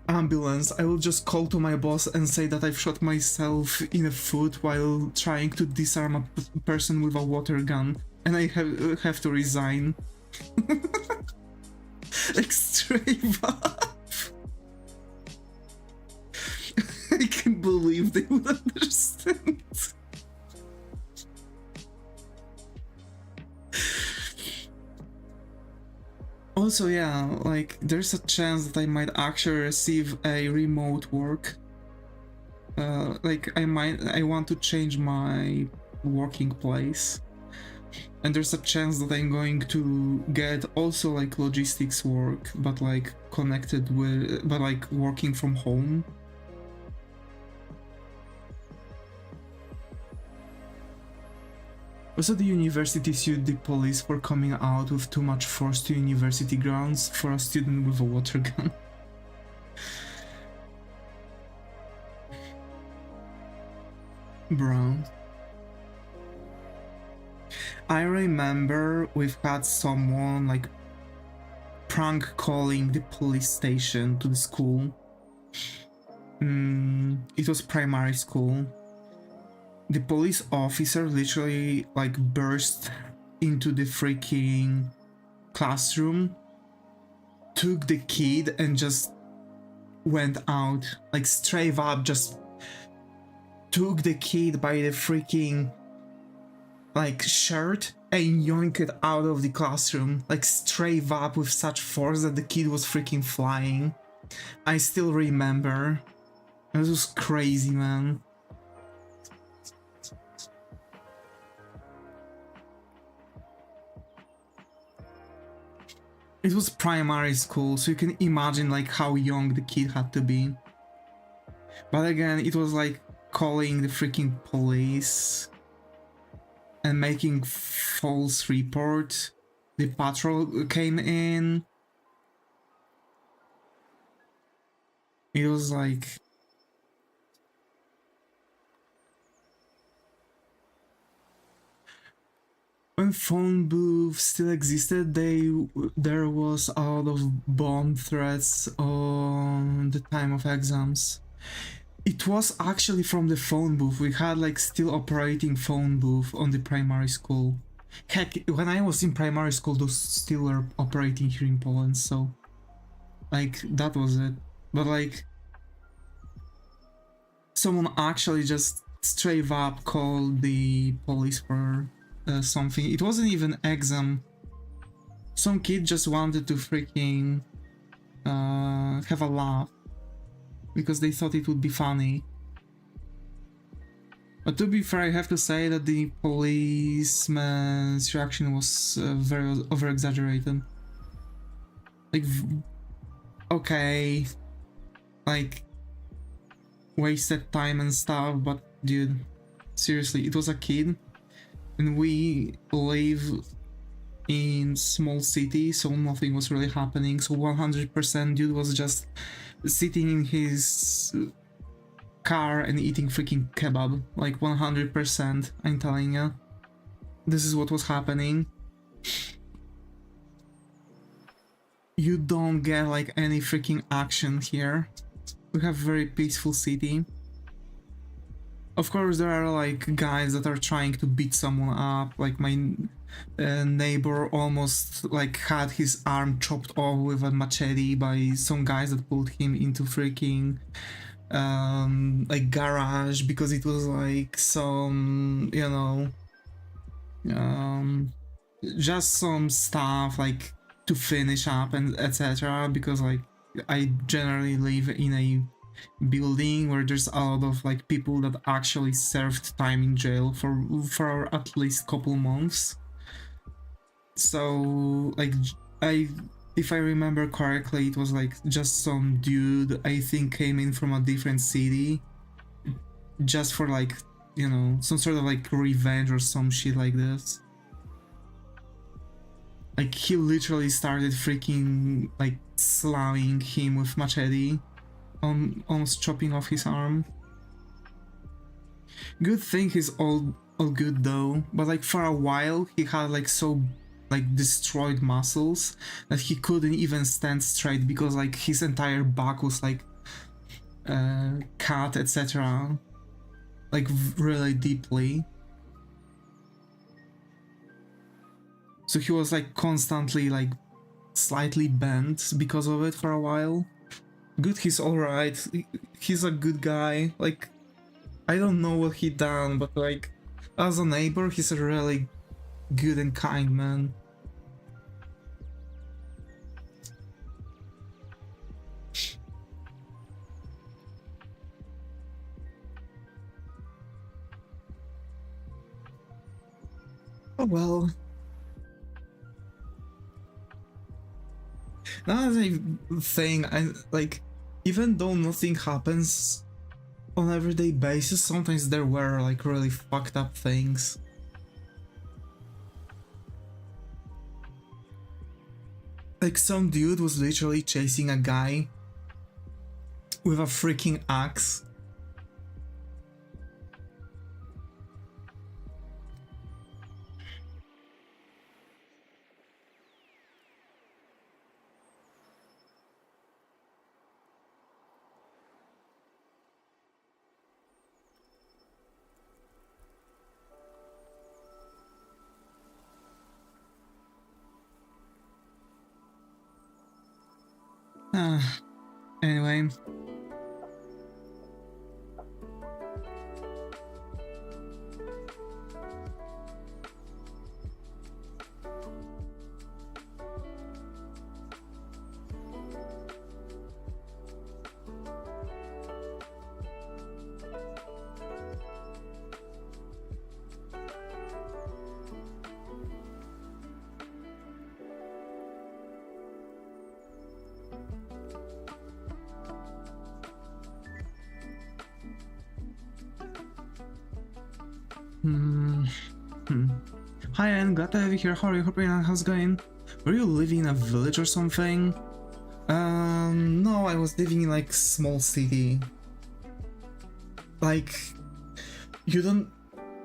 ambulance, I will just call to my boss and say that I've shot myself in the foot while trying to disarm a person with a water gun, and I have to resign. Like straight up. I can't believe they would understand. Also, yeah, like there's a chance that I might actually receive a remote work. Like I want to change my working place, and there's a chance that I'm going to get also like logistics work, but like connected with, but like working from home. Also, the university sued the police for coming out with too much force to university grounds for a student with a water gun. Bro. I remember we've had someone like prank calling the police station to the school. It was primary school. The police officer literally like burst into the freaking classroom, took the kid and just went out, like straight up just took the kid by the freaking like shirt and yoinked it out of the classroom, like straight up with such force that the kid was freaking flying. I still remember. It was crazy, man. It was primary school, so you can imagine like how young the kid had to be. But again, it was like calling the freaking police and making false report. The patrol came in. It was like when phone booths still existed, there was a lot of bomb threats on the time of exams. It was actually from the phone booth. We had like still operating phone booth on the primary school. Heck, when I was in primary school, those still were operating here in Poland, so like that was it. But like someone actually just straight up called the police for something. It wasn't even exam. Some kid just wanted to freaking have a laugh because they thought it would be funny. But to be fair, I have to say that the policeman's reaction was very over-exaggerated. Like, okay, like, wasted time and stuff, but dude, seriously, it was a kid, and we live in small city, so nothing was really happening, so 100% dude was just sitting in his car and eating freaking kebab, like 100%, I'm telling you. This is what was happening. You don't get like any freaking action here. We have very peaceful city. Of course there are like guys that are trying to beat someone up, like my neighbor almost like had his arm chopped off with a machete by some guys that pulled him into freaking like garage because it was like some, you know, just some stuff like to finish up and etc. Because like I generally live in a building where there's a lot of like people that actually served time in jail for at least couple months. So like if I remember correctly, it was like just some dude I think came in from a different city just for like, you know, some sort of like revenge or some shit like this. Like he literally started freaking like slamming him with machete, almost chopping off his arm. Good thing he's all good though, but like for a while he had like so like destroyed muscles that he couldn't even stand straight because like his entire back was like cut, etc. Like really deeply. So he was like constantly like slightly bent because of it for a while. Good, he's alright. He's a good guy. Like, I don't know what he done, but like, as a neighbor, he's a really good and kind man. Oh well. Now as I'm saying, I like, even though nothing happens on everyday basis, sometimes there were like really fucked up things. Like some dude was literally chasing a guy with a freaking axe. Anyway. Hi, I'm glad to have you here. How are you? How's it going? Were you living in a village or something? No, I was living in like small city. Like, you don't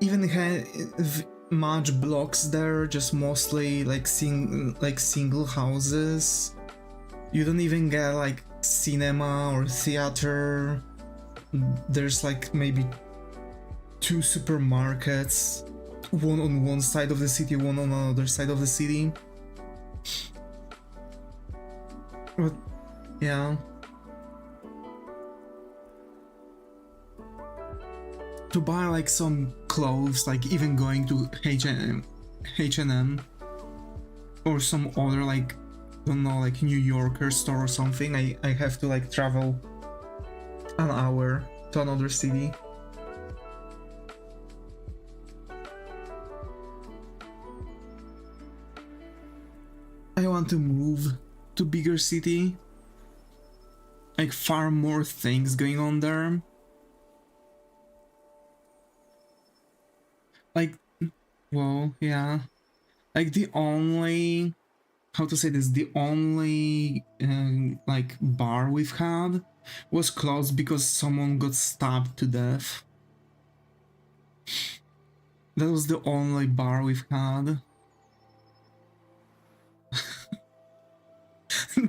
even have much blocks there, just mostly like single houses. You don't even get like cinema or theater. There's like maybe 2 supermarkets, one on one side of the city, one on another side of the city. But yeah, to buy like some clothes, like even going to H&M or some other like, I don't know, like New Yorker store or something, I have to like travel an hour to another city. I want to move to bigger city, like far more things going on there. Like, well, yeah, like the only, how to say this, the only like bar we've had was closed because someone got stabbed to death. That was the only bar we've had.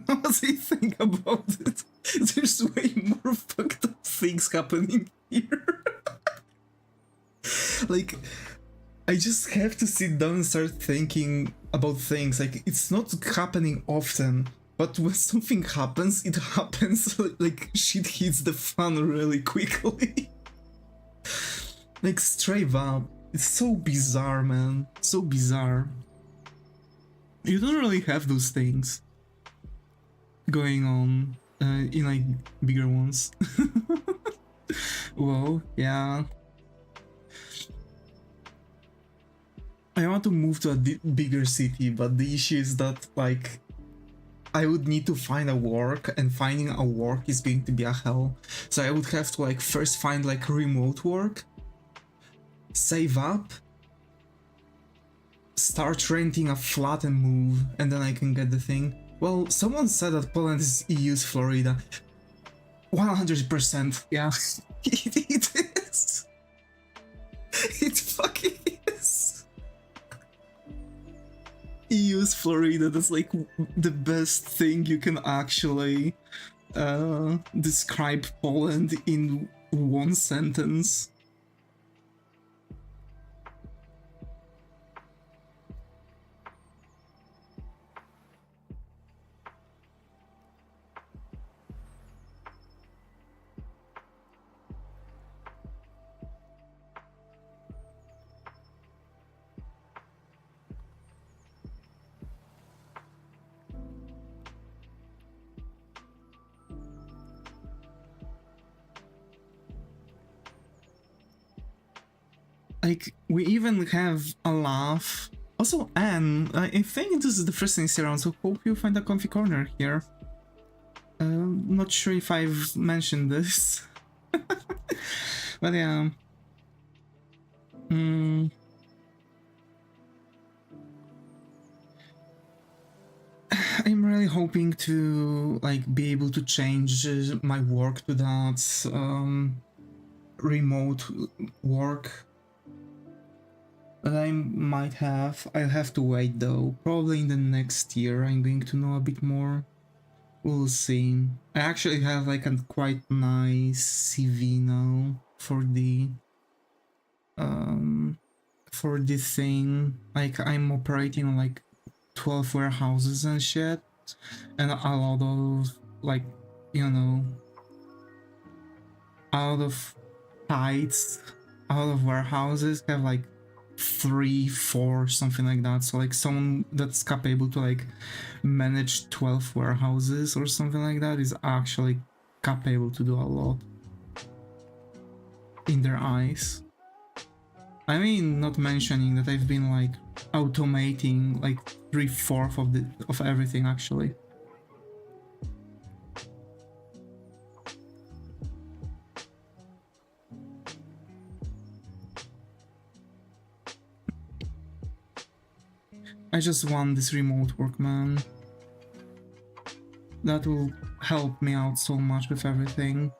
Now as I think about it, there's way more fucked up things happening here. Like, I just have to sit down and start thinking about things. Like, it's not happening often, but when something happens, it happens, like shit hits the fan really quickly. Like, straight up. It's so bizarre, man. So bizarre. You don't really have those things going on in like bigger ones. Well, yeah. I want to move to a bigger city, but the issue is that like I would need to find a work, and finding a work is going to be a hell. So I would have to like first find like remote work, save up, start renting a flat and move, and then I can get the thing. Well, someone said that Poland is EU's Florida. 100%, yeah. It is. It fucking is. EU's Florida, that's like the best thing you can actually describe Poland in one sentence. Like, we even have a laugh. Also, Anne, I think this is the first thing around, so hope you find a comfy corner here. Not sure if I've mentioned this. But yeah. I'm really hoping to like be able to change my work to that remote work. But I might have. I'll have to wait though. Probably in the next year I'm going to know a bit more. We'll see. I actually have like a quite nice CV now for the thing. Like, I'm operating on like 12 warehouses and shit, and a lot of like, you know, out of sites, out of warehouses have like 3, 4, something like that. So like someone that's capable to like manage 12 warehouses or something like that is actually capable to do a lot in their eyes. I mean, not mentioning that I've been like automating like 3/4 of everything actually. I just want this remote work, man. That will help me out so much with everything.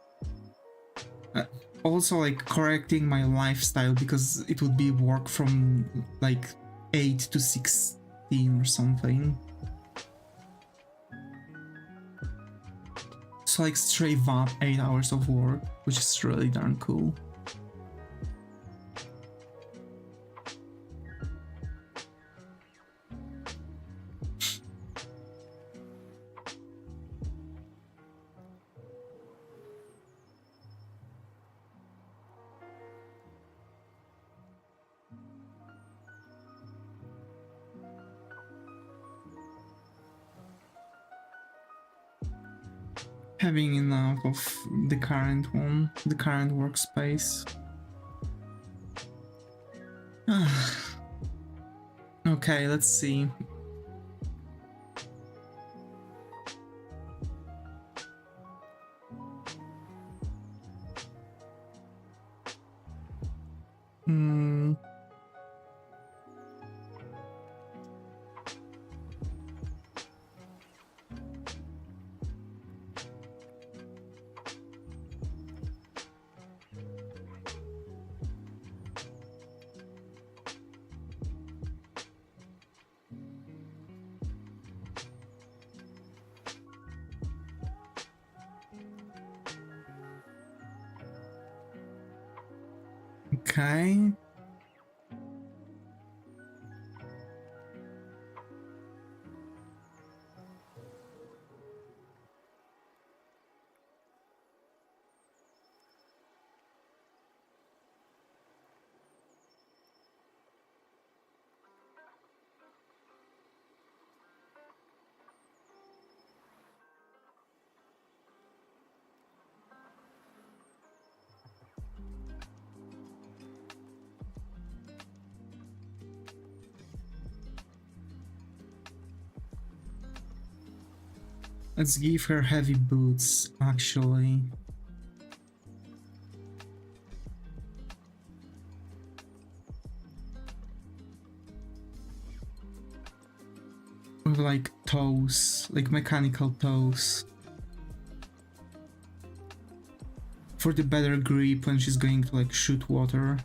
also like correcting my lifestyle, because it would be work from like 8 to 16 or something. So like straight up 8 hours of work, which is really darn cool. Having enough of the current one, the current workspace. Okay, let's see. Okay. Let's give her heavy boots, actually. With like toes, like mechanical toes. For the better grip when she's going to like shoot water.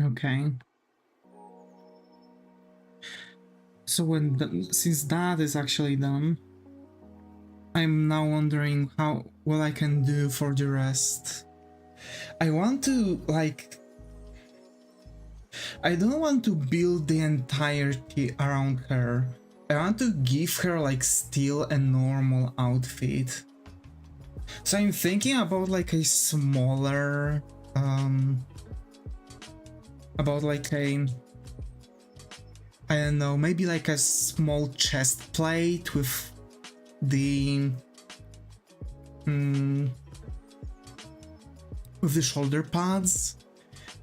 Okay. So since that is actually done, I'm now wondering what I can do for the rest. I want to like, I don't want to build the entirety around her. I want to give her like still a normal outfit. So I'm thinking about like a smaller, about like a, I don't know, maybe like a small chest plate with the with the shoulder pads,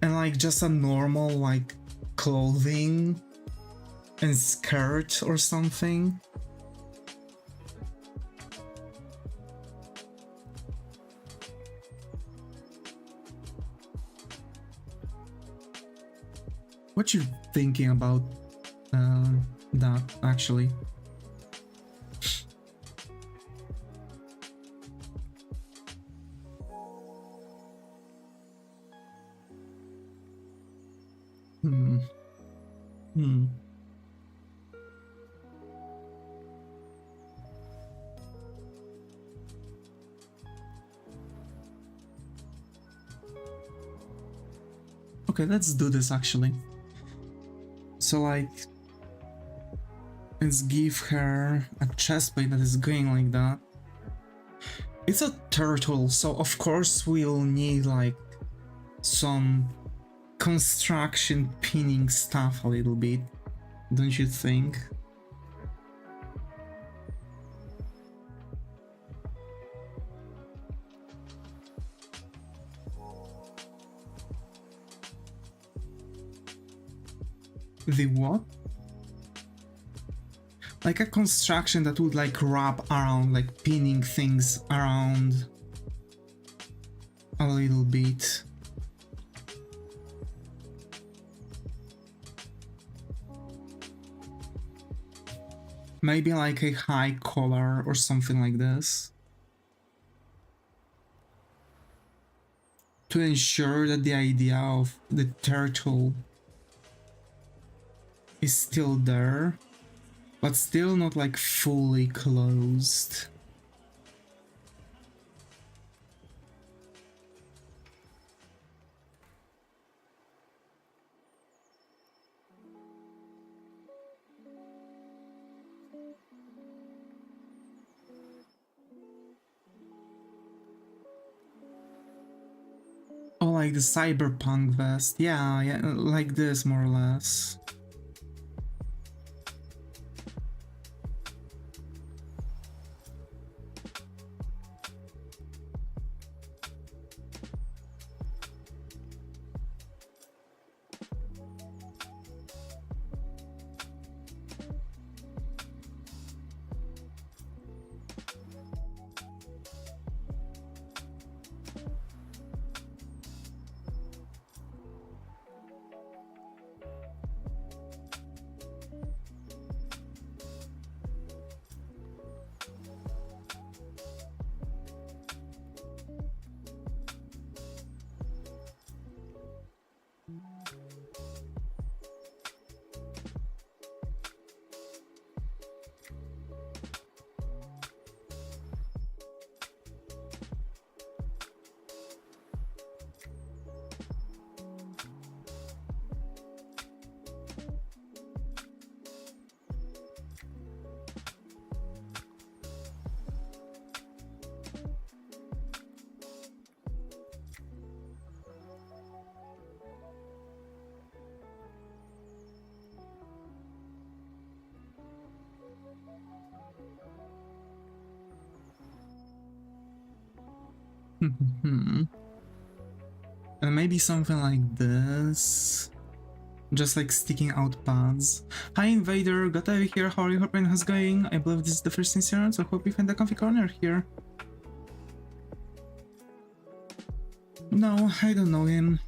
and like just a normal like clothing and skirt or something. What you thinking about that actually? Hmm. Hmm. Okay, let's do this actually. So like, let's give her a chest plate that is going like that. It's a turtle, so of course we'll need like some construction pinning stuff a little bit, don't you think? The what? Like a construction that would like wrap around, like pinning things around a little bit. Maybe like a high collar or something like this. To ensure that the idea of the turtle is still there, but still not like fully closed. Oh, like the cyberpunk vest. Yeah, yeah, like this more or less. And maybe something like this. Just like sticking out pads. Hi Invader, got over here, how are you? Hope how's going? I believe this is the first incident, so hope you find a comfy corner here. No, I don't know him.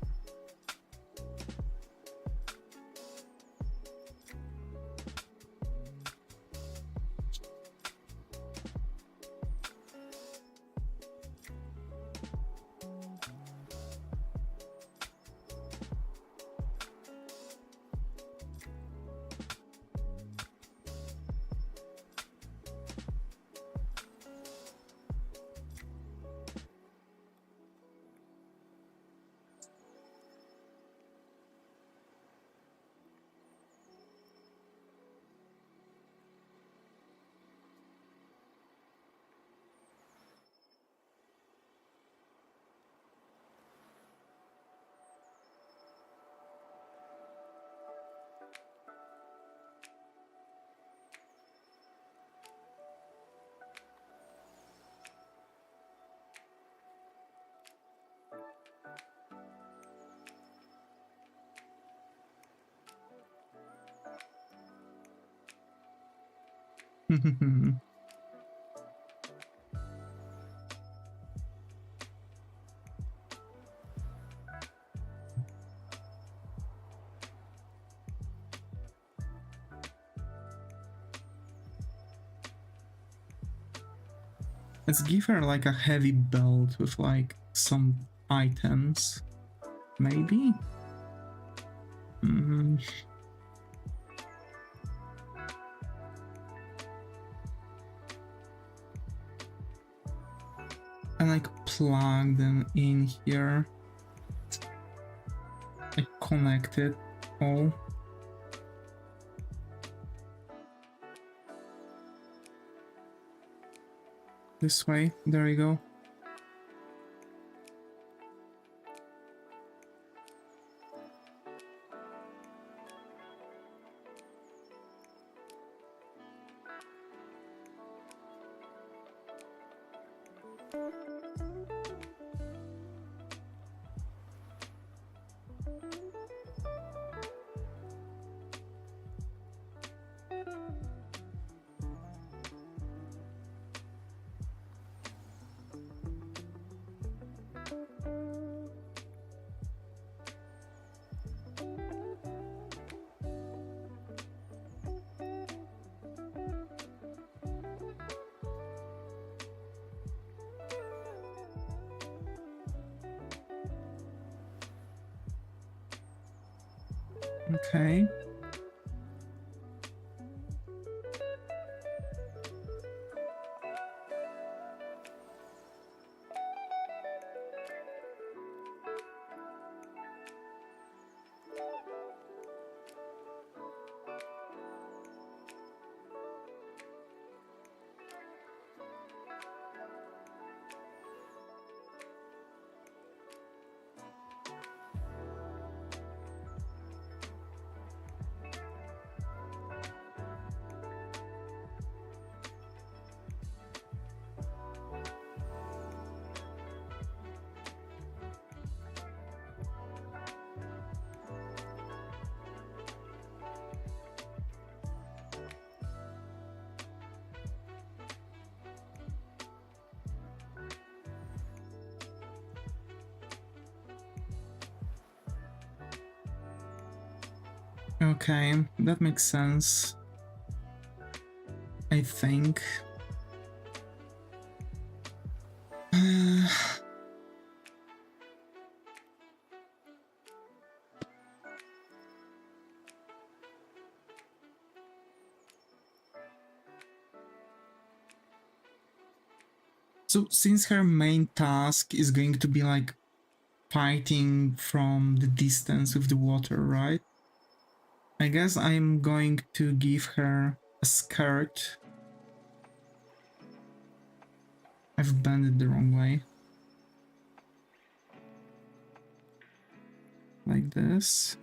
Let's give her like a heavy belt with like some items. Maybe? Mm. And like plug them in here. I connect it all. This way, there you go. Okay. Okay, that makes sense. I think. So since her main task is going to be like fighting from the distance with the water, right? I guess I'm going to give her a skirt. I've bent it the wrong way. Like this.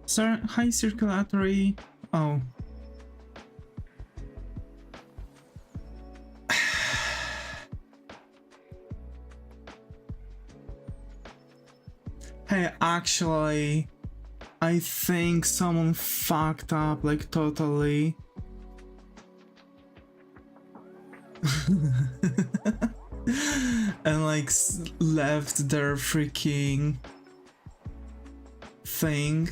Sir, high circulatory. Oh. Hey, actually, I think someone fucked up like totally. And like left their freaking thing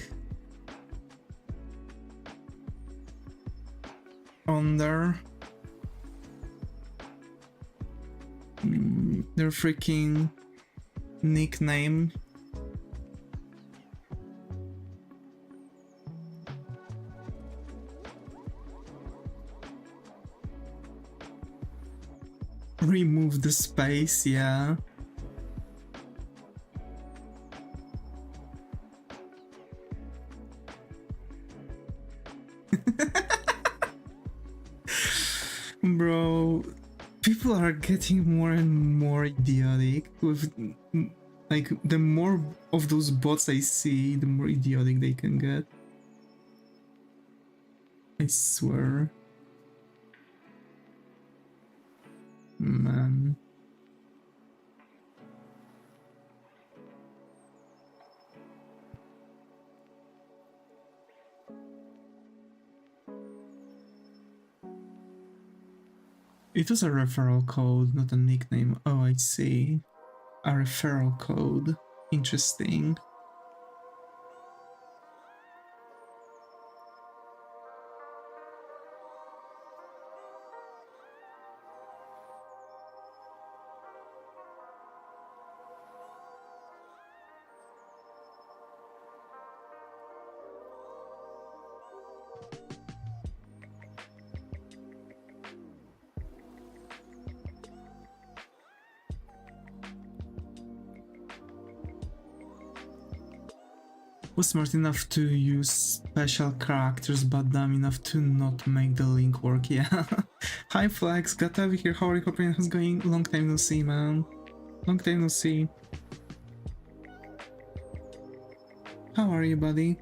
on there. Their freaking nickname. Remove the space, yeah. Bro, people are getting more and more idiotic with like the more of those bots I see, the more idiotic they can get. I swear. Man. It was a referral code, not a nickname. Oh, I see. A referral code. Interesting. Was smart enough to use special characters but dumb enough to not make the link work, yeah. Hi Flex, got to be here, how are you, hope how's going? Long time no see, man. Long time no see. How are you, buddy?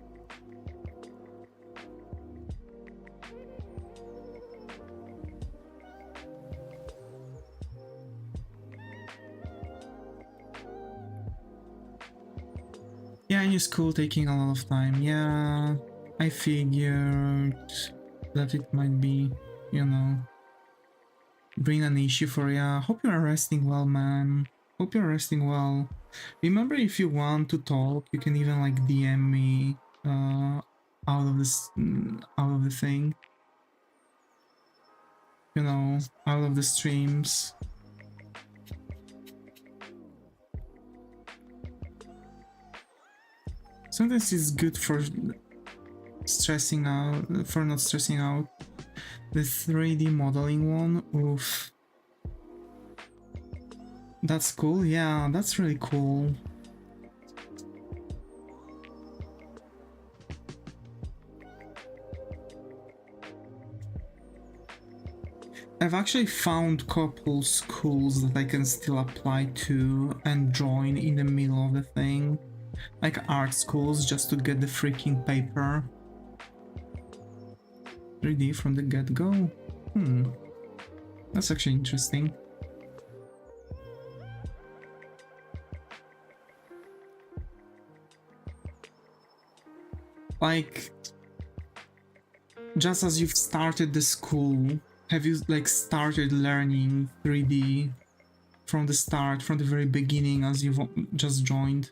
Yeah, new school taking a lot of time. Yeah, I figured that it might be, you know, bring an issue for ya. Hope you're resting well, man. Hope you're resting well. Remember, if you want to talk, you can even like DM me out of this out of the thing. You know, out of the streams. Sometimes it's good for stressing out, for not stressing out. The 3D modeling one, oof. That's cool, yeah, that's really cool. I've actually found couple schools that I can still apply to and join in the middle of the thing. Like art schools, just to get the freaking paper. 3D from the get-go? That's actually interesting. Like, just as you've started the school, have you like started learning 3D from the start, from the very beginning as you've just joined?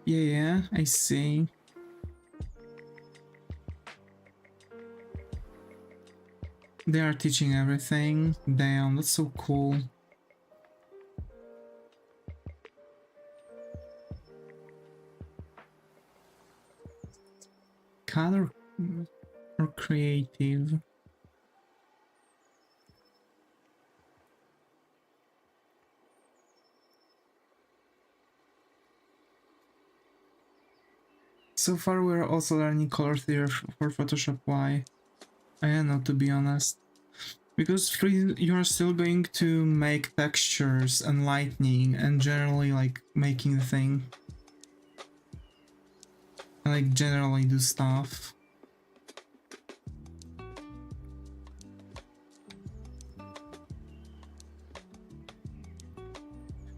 Yeah, I see. They are teaching everything. Damn, that's so cool. Color or creative? So far we're also learning color theory for Photoshop. Why? I don't know, to be honest. Because you are still going to make textures and lighting and generally like making the thing. And like generally do stuff.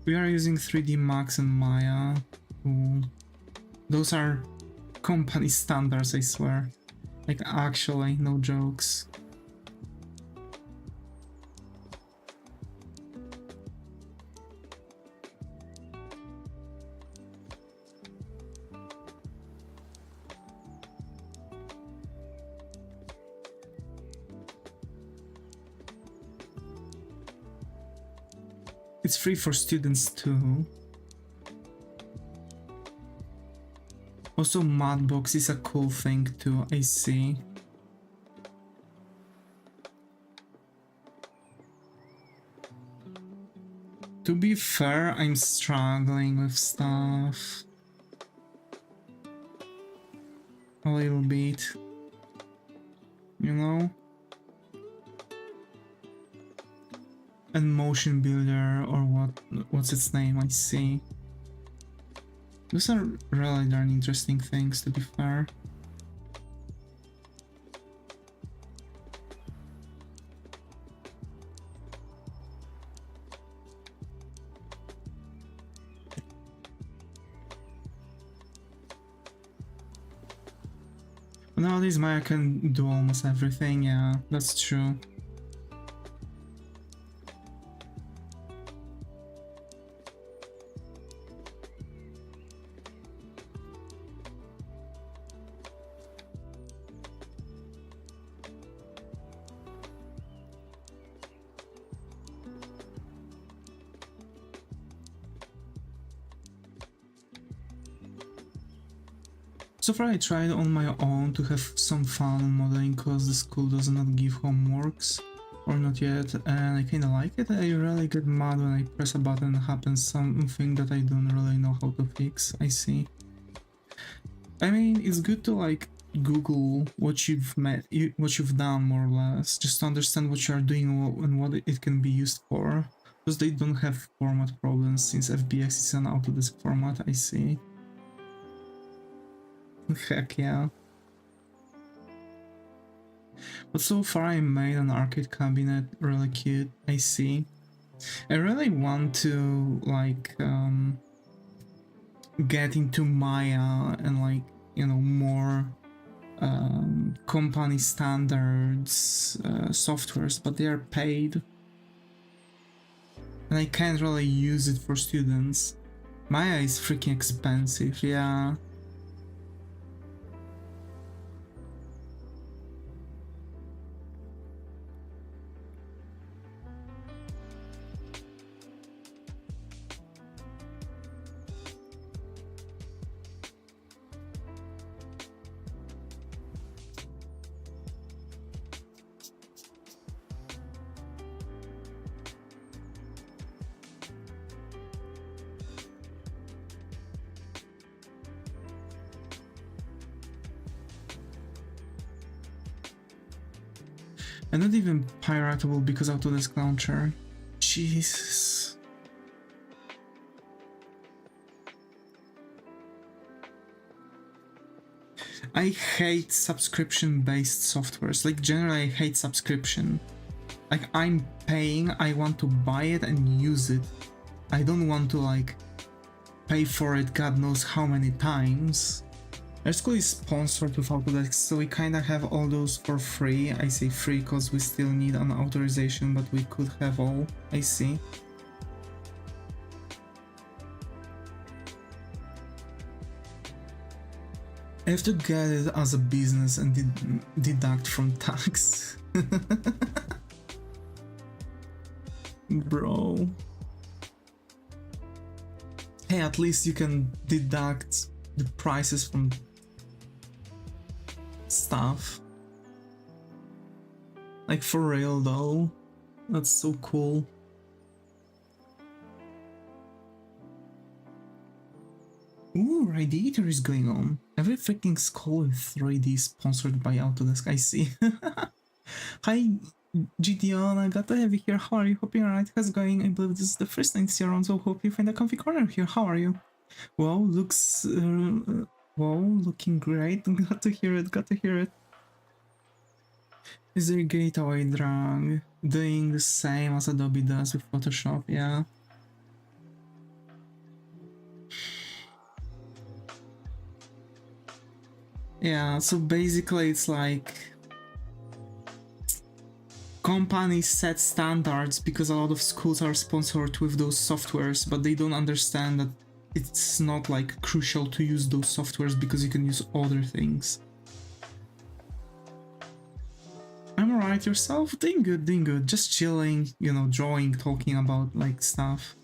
We are using 3D Max and Maya. Ooh. Those are company standards, I swear. Like actually, no jokes. It's free for students too. Also, Madbox is a cool thing too, I see. To be fair, I'm struggling with stuff. A little bit. You know? And motion builder or what's its name, I see. Those are really darn interesting things, to be fair. Nowadays Maya can do almost everything, yeah, that's true. So far I tried on my own to have some fun on modeling because the school does not give homeworks, or not yet, and I kinda like it. I really get mad when I press a button and happens something that I don't really know how to fix. I see. I mean, it's good to like Google what what you've done more or less, just to understand what you are doing and what it can be used for. Because they don't have format problems since FBX is an Autodesk format, I see. Heck yeah. But so far I made an arcade cabinet, really cute, I see. I really want to like get into Maya and like, you know, more company standards softwares, but they are paid. And I can't really use it for students. Maya is freaking expensive, yeah. And not even piratable because Autodesk Launcher. Jesus. I hate subscription-based softwares. Like, generally, I hate subscription. Like, I'm paying, I want to buy it and use it. I don't want to, like, pay for it God knows how many times. Our school is sponsored with Autodesk, so we kinda have all those for free. I say free because we still need an authorization, but we could have all. I see. I have to get it as a business and deduct from tax. Bro. Hey, at least you can deduct the prices from stuff. Like, for real though. That's so cool. Ooh, Radiator is going on. Every freaking school in 3D sponsored by Autodesk, I see. Hi, GT-191, glad to have you here. How are you? Hope you're alright. How's it going? I believe this is the first night you're on, so hope you find a comfy corner here. How are you? Wow, looks... wow, looking great. Glad to hear it, glad to hear it. Is there a gateway drag? Doing the same as Adobe does with Photoshop, yeah. Yeah, so basically it's like companies set standards because a lot of schools are sponsored with those softwares, but they don't understand that it's not like crucial to use those softwares because you can use other things. I'm alright, yourself? Doing good. Just chilling, you know, drawing, talking about like stuff.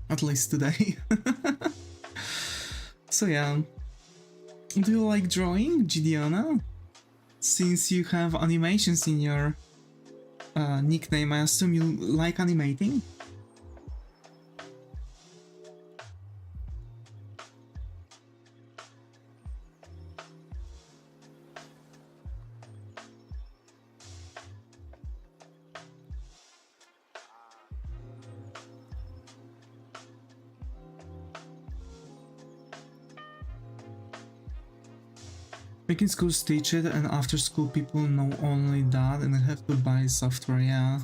At least today. So yeah. Do you like drawing, Gideona? Since you have animations in your nickname, I assume you like animating? Making schools teach it, and after school people know only that and have to buy software, yeah.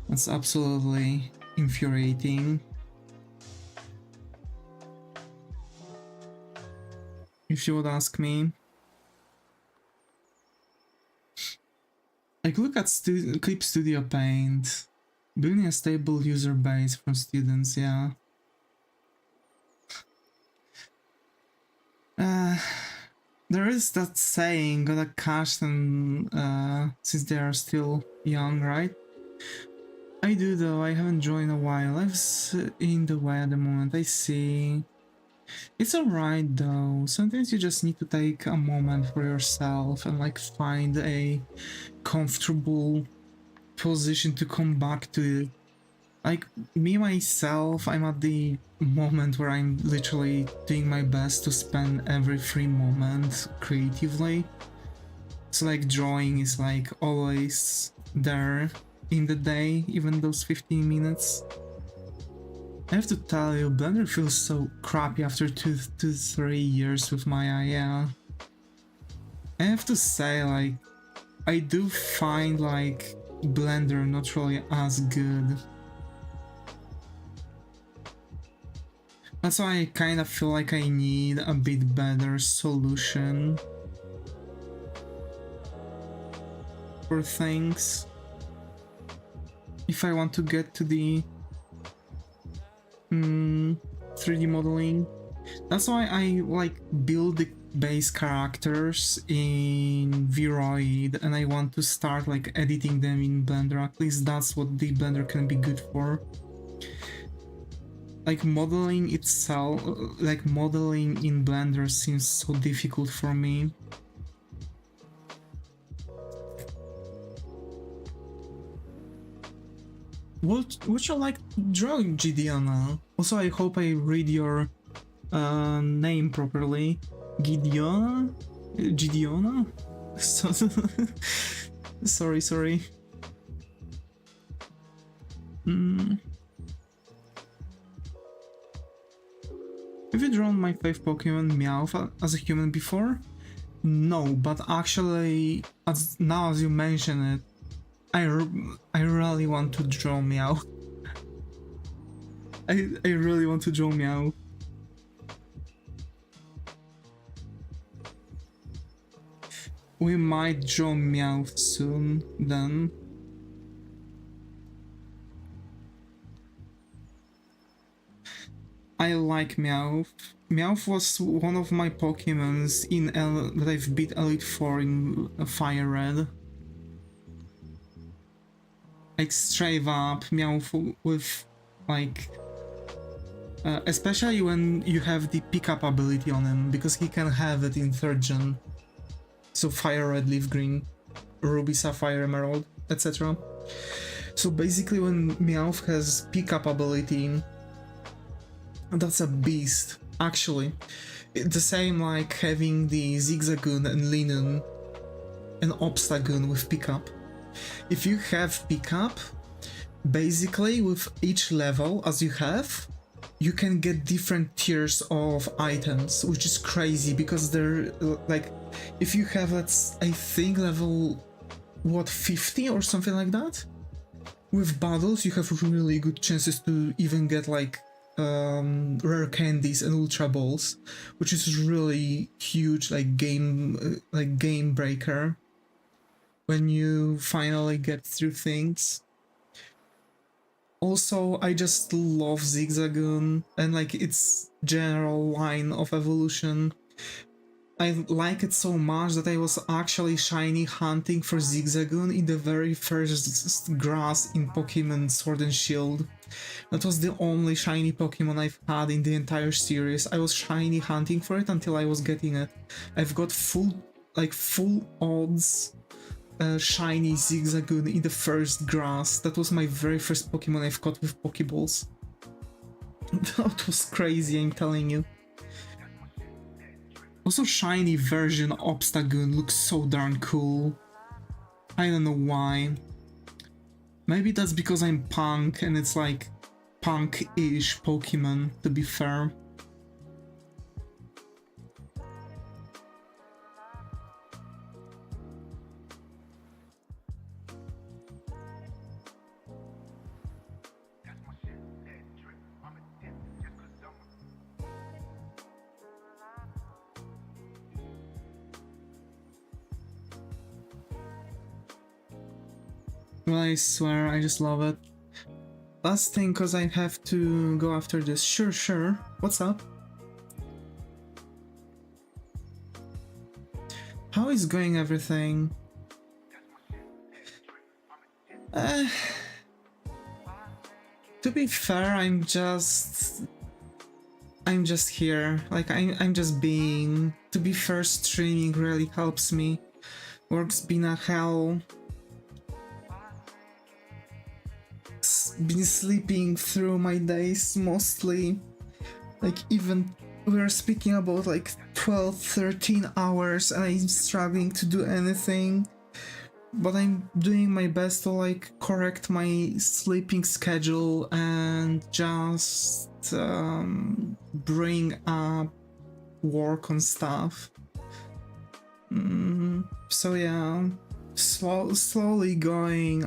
That's absolutely infuriating. if you would ask me. Like, look at Clip Studio Paint. Building a stable user base from students, yeah. There is that saying, gotta catch them since they are still young, right? I do though, I haven't joined a while. I'm in the way at the moment, I see. It's alright though, sometimes you just need to take a moment for yourself and like find a comfortable position to come back to it. Like me myself, I'm at the moment where I'm literally doing my best to spend every free moment creatively. So like drawing is like always there in the day, even those 15 minutes. I have to tell you, Blender feels so crappy after 3 years with Maya, yeah. I have to say, like, I do find like Blender not really as good. That's why I kind of feel like I need a bit better solution for things if I want to get to the 3D modeling. That's why I like build the base characters in Vroid and I want to start like editing them in Blender. At least that's what the Blender can be good for. Like modeling itself, like modeling in Blender seems so difficult for me. Would you like drawing, Gideona? Also, I hope I read your name properly. Gideona? Gideona? So sorry. Have you drawn my fave Pokemon Meowth as a human before? No, but actually, now as you mention it, I really want to draw Meowth. I really want to draw Meowth. We might draw Meowth soon, then. I like Meowth. Meowth was one of my Pokemons in that I've beat Elite 4 in Fire Red. Like straight up Meowth with like especially when you have the pickup ability on him, because he can have it in 3rd gen. So Fire Red, Leaf Green, Ruby, Sapphire, Emerald, etc. So basically when Meowth has pickup ability, that's a beast, actually. It's the same like having the Zigzagoon and Linun and Obstagoon with pickup. If you have pickup, basically with each level as you have, you can get different tiers of items, which is crazy because they're like, if you have, I think level, what, 50 or something like that? With battles, you have really good chances to even get like rare candies and ultra balls, which is really huge, like game breaker when you finally get through things. Also, I just love Zigzagoon and like its general line of evolution. I like it so much that I was actually shiny hunting for Zigzagoon in the very first grass in Pokemon Sword and Shield. That was the only shiny Pokemon I've had in the entire series. I was shiny hunting for it until I was getting it. I've got full odds shiny Zigzagoon in the first grass. That was my very first Pokemon I've caught with Pokeballs. That was crazy, I'm telling you. Also, shiny version Obstagoon looks so darn cool. I don't know why. Maybe that's because I'm punk and it's like punk-ish Pokemon, to be fair. Well, I swear, I just love it. Last thing, cause I have to go after this. Sure. What's up? How is going everything? To be fair, I'm just here. Like I'm just being. To be fair, streaming really helps me. Work's been a hell. Been sleeping through my days mostly. Like even we're speaking about like 12-13 hours and I'm struggling to do anything. But I'm doing my best to like correct my sleeping schedule and just bring up work on stuff. So yeah, slowly going.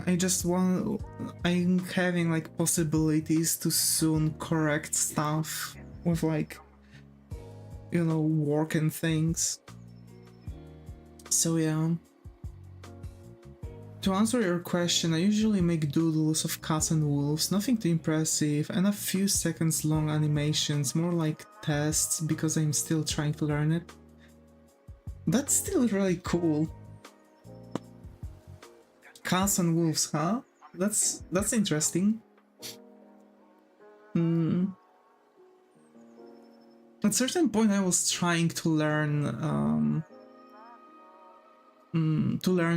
I'm having like possibilities to soon correct stuff with like, you know, work and things. So yeah. To answer your question, I usually make doodles of cats and wolves, nothing too impressive, and a few seconds long animations, more like tests because I'm still trying to learn it. That's still really cool. Cats and wolves, huh? That's interesting. At a certain point I was trying to learn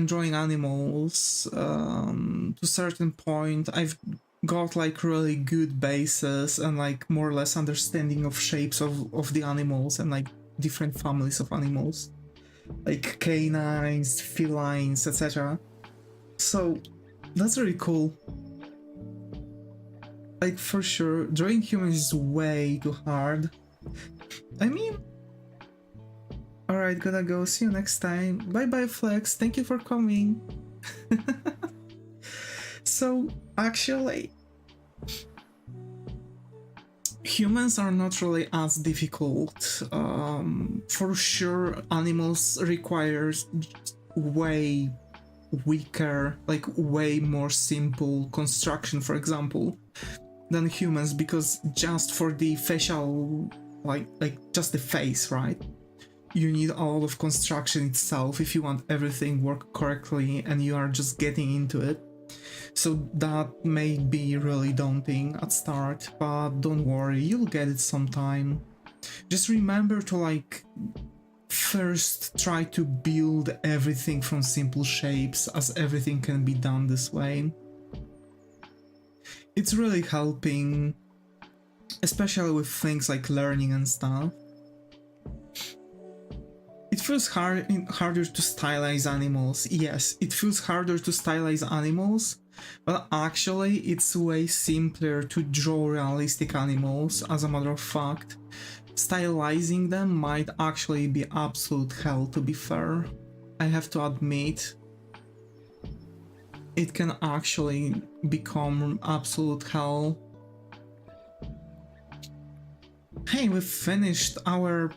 drawing animals. To a certain point I've got like really good bases and like more or less understanding of shapes of the animals and like different families of animals, like canines, felines, etc. So that's really cool. Like for sure, drawing humans is way too hard. I mean, alright, gotta go. See you next time. Bye bye, Flex. Thank you for coming. So, actually, humans are not really as difficult. For sure, animals require way weaker, like way more simple construction, for example, than humans, because just for the facial, like just the face, right? You need a lot of construction itself if you want everything work correctly and you are just getting into it. So that may be really daunting at start, but don't worry, you'll get it sometime. Just remember to like first try to build everything from simple shapes, as everything can be done this way. It's really helping, especially with things like learning and stuff. It feels harder to stylize animals. Yes, it feels harder to stylize animals, but actually it's way simpler to draw realistic animals, as a matter of fact. Stylizing them might actually be absolute hell, to be fair. I have to admit, it can actually become absolute hell. Hey, we've finished our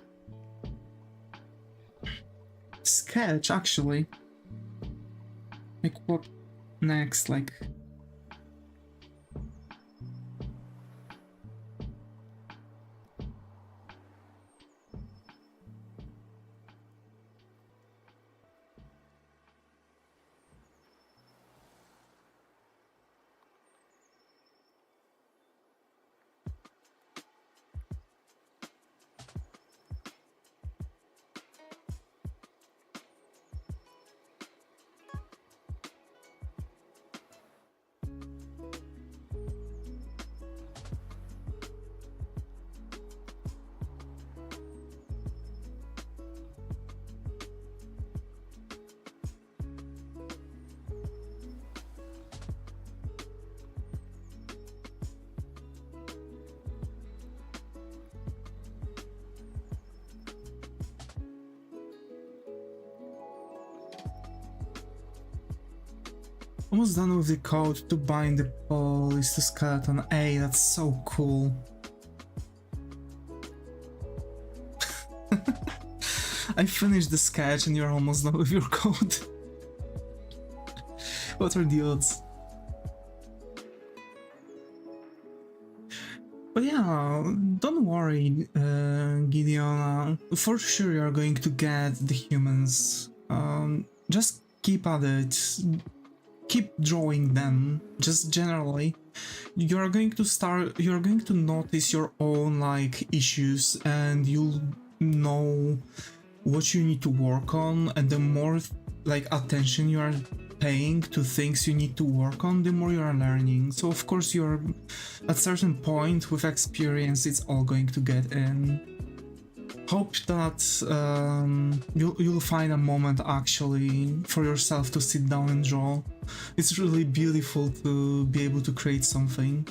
sketch, actually. Like, what next? Like, almost done with the code to bind the police to skeleton. Hey, that's so cool. I finished the sketch and you're almost done with your code. What are the odds? But yeah, don't worry, Gideon. For sure you're going to get the humans. Just keep at it. Keep drawing them. Just generally. You're going to notice your own like issues, and you'll know what you need to work on, and the more like attention you are paying to things you need to work on, the more you are learning. So of course you're at certain point with experience, it's all going to get in. Hope that you'll find a moment actually for yourself to sit down and draw. It's really beautiful to be able to create something.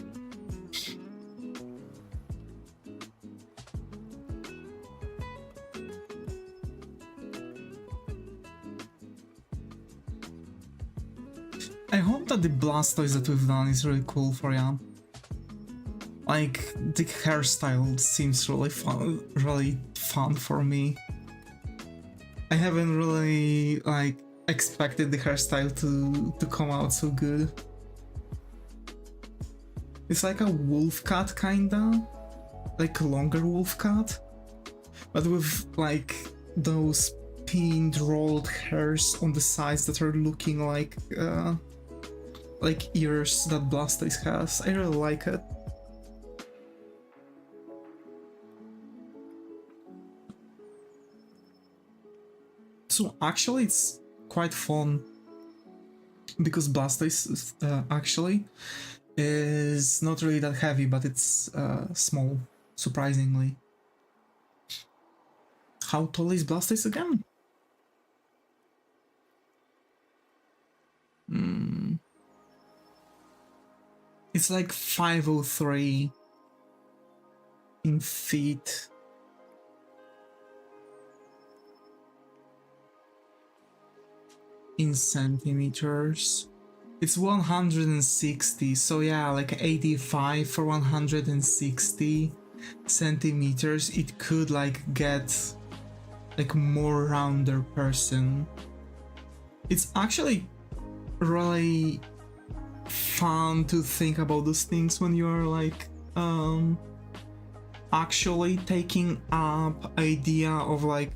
I hope that the Blastoise that we've done is really cool for you. Like, the hairstyle seems really fun for me. I haven't really, like, expected the hairstyle to come out so good. It's like a wolf cut, kinda. Like a longer wolf cut. But with, like, those pinned, rolled hairs on the sides that are looking like ears that Blastoise has. I really like it. So actually it's quite fun because Blastoise actually is not really that heavy, but it's small, surprisingly. How tall is Blastoise again? It's like 503 in feet. In centimeters. It's 160, so yeah, like 85 for 160 centimeters. It could like get like more rounder person. It's actually really fun to think about those things when you're like actually taking up idea of like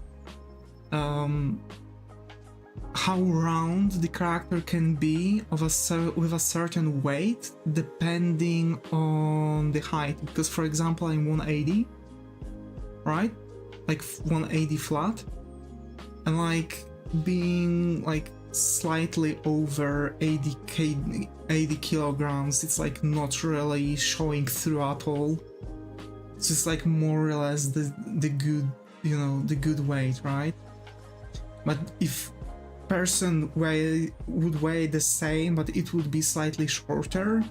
how round the character can be of with a certain weight depending on the height. Because for example I'm 180, right? Like 180 flat, and like being like slightly over 80 kilograms, it's like not really showing through at all. It's just like more or less the good, you know, the good weight, right? But if person would weigh the same, but it would be slightly shorter,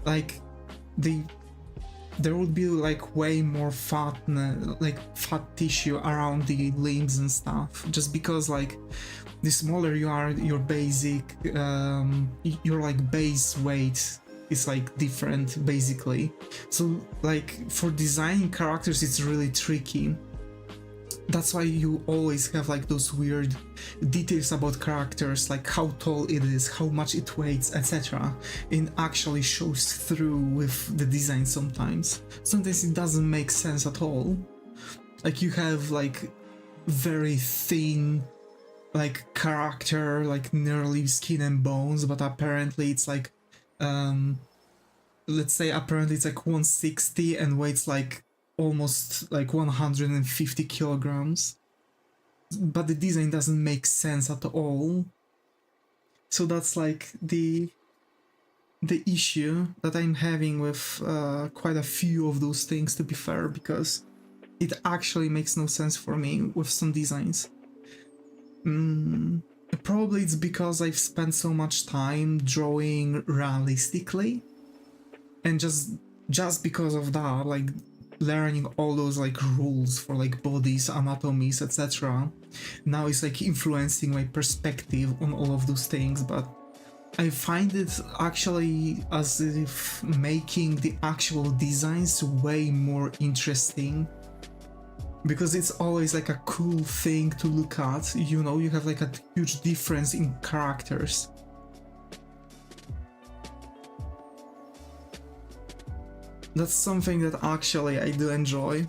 like there would be like way more fat tissue around the limbs and stuff, just because like the smaller you are, your basic your like base weight is like different basically. So like for designing characters it's really tricky. That's why you always have like those weird details about characters, like how tall it is, how much it weighs, etc. It actually shows through with the design sometimes. Sometimes it doesn't make sense at all. Like you have like very thin like character, like nearly skin and bones, but apparently it's like let's say apparently it's like 160 and weighs like almost like 150 kilograms, but the design doesn't make sense at all. So that's like the issue that I'm having with quite a few of those things, to be fair, because it actually makes no sense for me with some designs. Probably it's because I've spent so much time drawing realistically, and just because of that, like learning all those like rules for like bodies, anatomies, etc. Now it's like influencing my perspective on all of those things, but I find it actually as if making the actual designs way more interesting, because it's always like a cool thing to look at, you know, you have like a huge difference in characters. That's something that actually I do enjoy.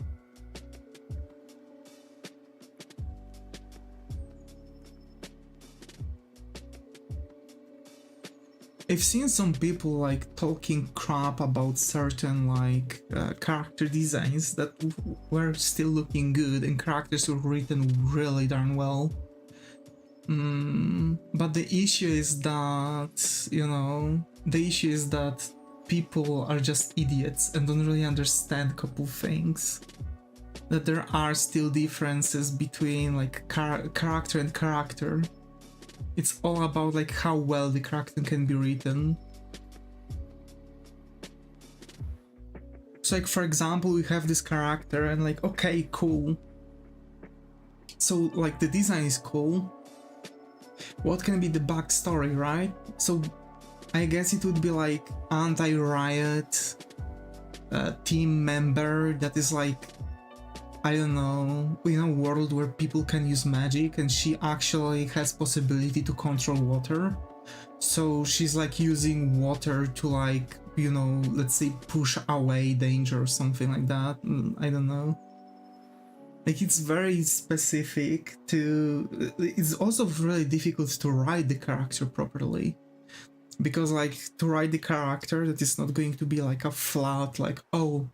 I've seen some people like talking crap about certain like character designs that were still looking good and characters were written really darn well. But the issue is that, you know, the issue is that people are just idiots and don't really understand a couple things. That there are still differences between like character and character. It's all about like how well the character can be written. So like for example, we have this character and like, okay, cool. So like the design is cool. What can be the backstory, right? So I guess it would be like anti-riot team member that is like, I don't know, in a world where people can use magic and she actually has possibility to control water. So she's like using water to like, you know, let's say push away danger or something like that. I don't know. Like it's very specific to... It's also really difficult to write the character properly. Because like to write the character that is not going to be like a flat, like, oh,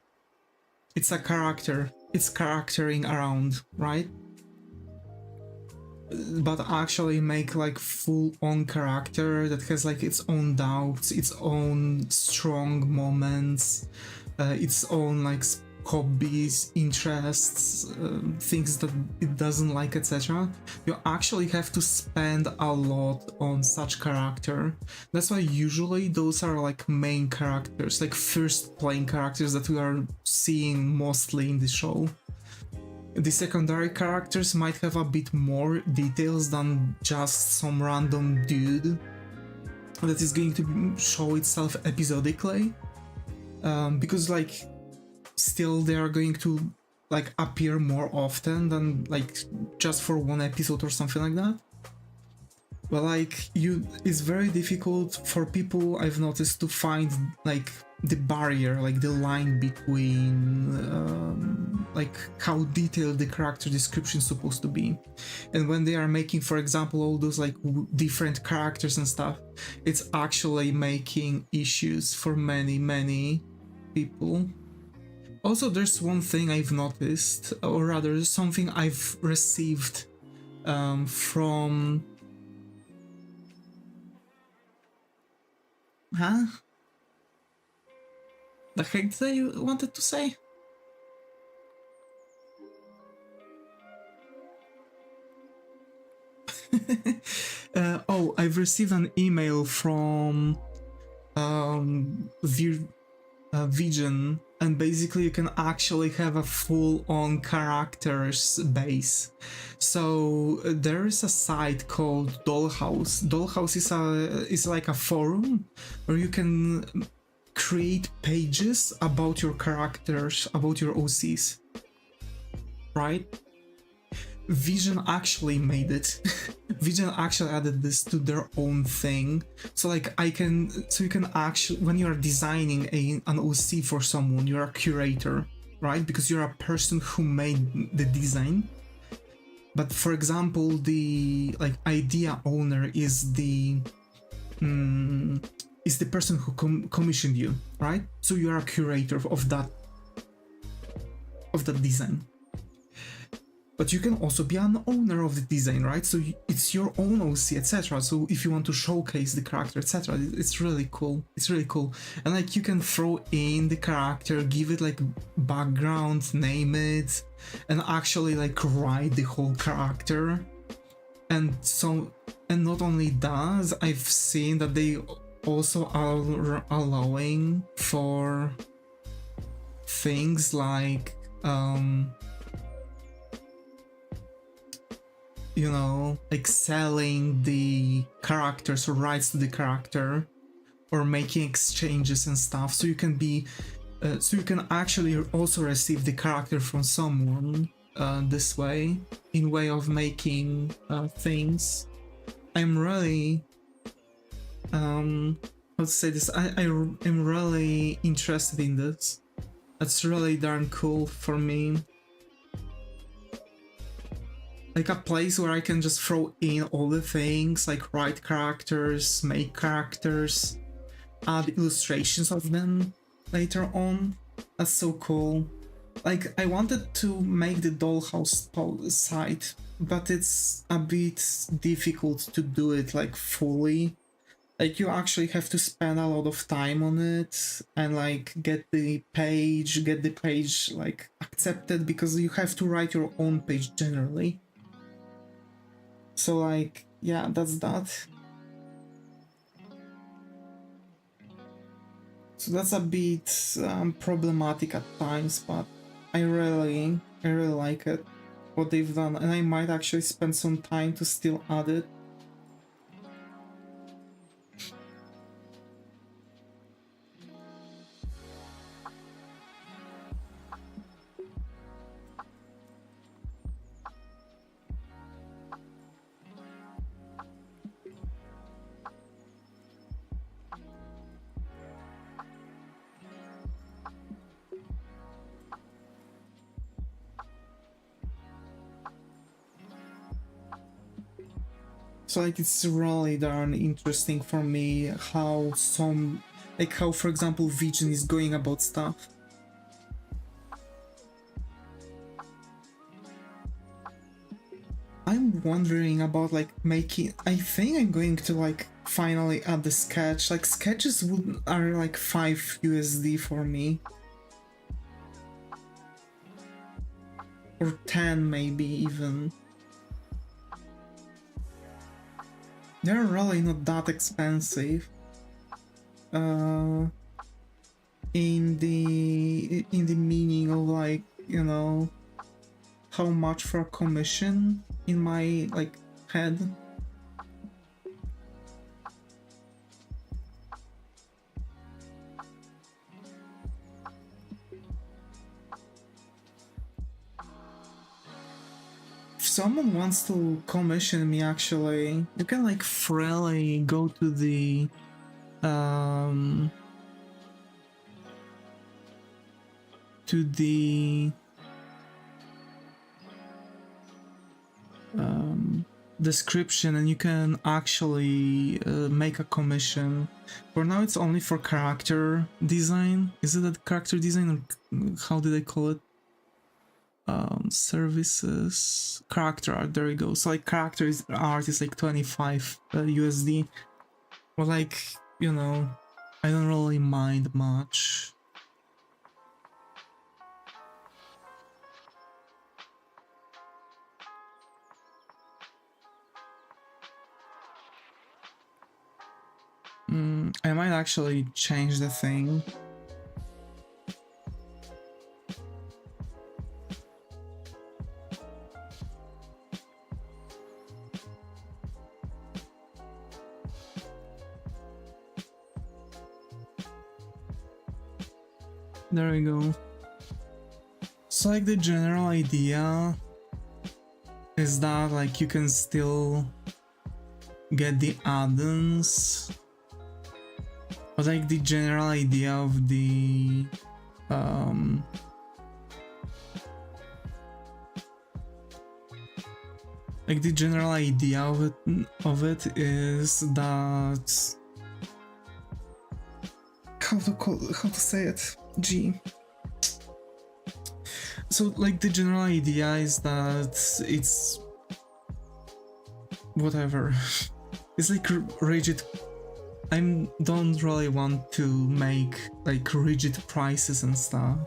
it's a character. It's charactering around, right? But actually make like full-on character that has like its own doubts, its own strong moments, its own like hobbies, interests, things that it doesn't like, etc. You actually have to spend a lot on such character. That's why usually those are like main characters, like first playing characters that we are seeing mostly in the show. The secondary characters might have a bit more details than just some random dude that is going to show itself episodically, because like still they are going to like appear more often than like just for one episode or something like that. But like it's very difficult for people, I've noticed, to find like the barrier, like the line between like how detailed the character description is supposed to be. And when they are making, for example, all those like different characters and stuff, it's actually making issues for many people. Also, there's one thing I've noticed, or rather something I've received from... Huh? The heck did I wanted to say? Oh, I've received an email from Vision, and basically you can actually have a full-on characters base. So there is a site called Dollhouse. Dollhouse is like a forum where you can create pages about your characters, about your OCs, right? Vision actually made it. Vision actually added this to their own thing. So like you can actually, when you're designing an OC for someone, you're a curator, right? Because you're a person who made the design. But for example, the like idea owner is the person who commissioned you, right? So you're a curator of that design. But you can also be an owner of the design, right? So it's your own OC, etc. So if you want to showcase the character, etc., it's really cool. It's really cool. And like you can throw in the character, give it like background, name it, and actually like write the whole character. And not only that, I've seen that they also are allowing for things like you know, like selling the characters or rights to the character, or making exchanges and stuff. So you can be, so you can actually also receive the character from someone this way, in way of making things. I'm really, how to say this? I am really interested in this. That's really darn cool for me. Like a place where I can just throw in all the things, like write characters, make characters, add illustrations of them later on. That's so cool. Like, I wanted to make the dollhouse site, but it's a bit difficult to do it like fully. Like, you actually have to spend a lot of time on it and like get the page like accepted, because you have to write your own page generally. So like, yeah, that's that. So that's a bit problematic at times, but I really like it, what they've done, and I might actually spend some time to still add it. So like, it's really darn interesting for me how how for example Vision is going about stuff. I'm wondering about like making, I think I'm going to like finally add the sketch. Like, sketches are like 5 USD for me. Or 10 maybe even. They're really not that expensive. In the meaning of like, you know, how much for a commission in my like head. If someone wants to commission me, actually, you can like freely go to the description, and you can actually make a commission. For now it's only for character design. Is it a character design, or how did I call it? Services, character art, there you go. So like, character art is like 25 USD. Well, like, you know, I don't really mind much. I might actually change the thing. There we go. So like, the general idea is that like you can still get the add-ons, but like the general idea of the like the general idea of it is that, how to say it? Gee. So like, the general idea is that it's whatever. It's like rigid. I don't really want to make like rigid prices and stuff.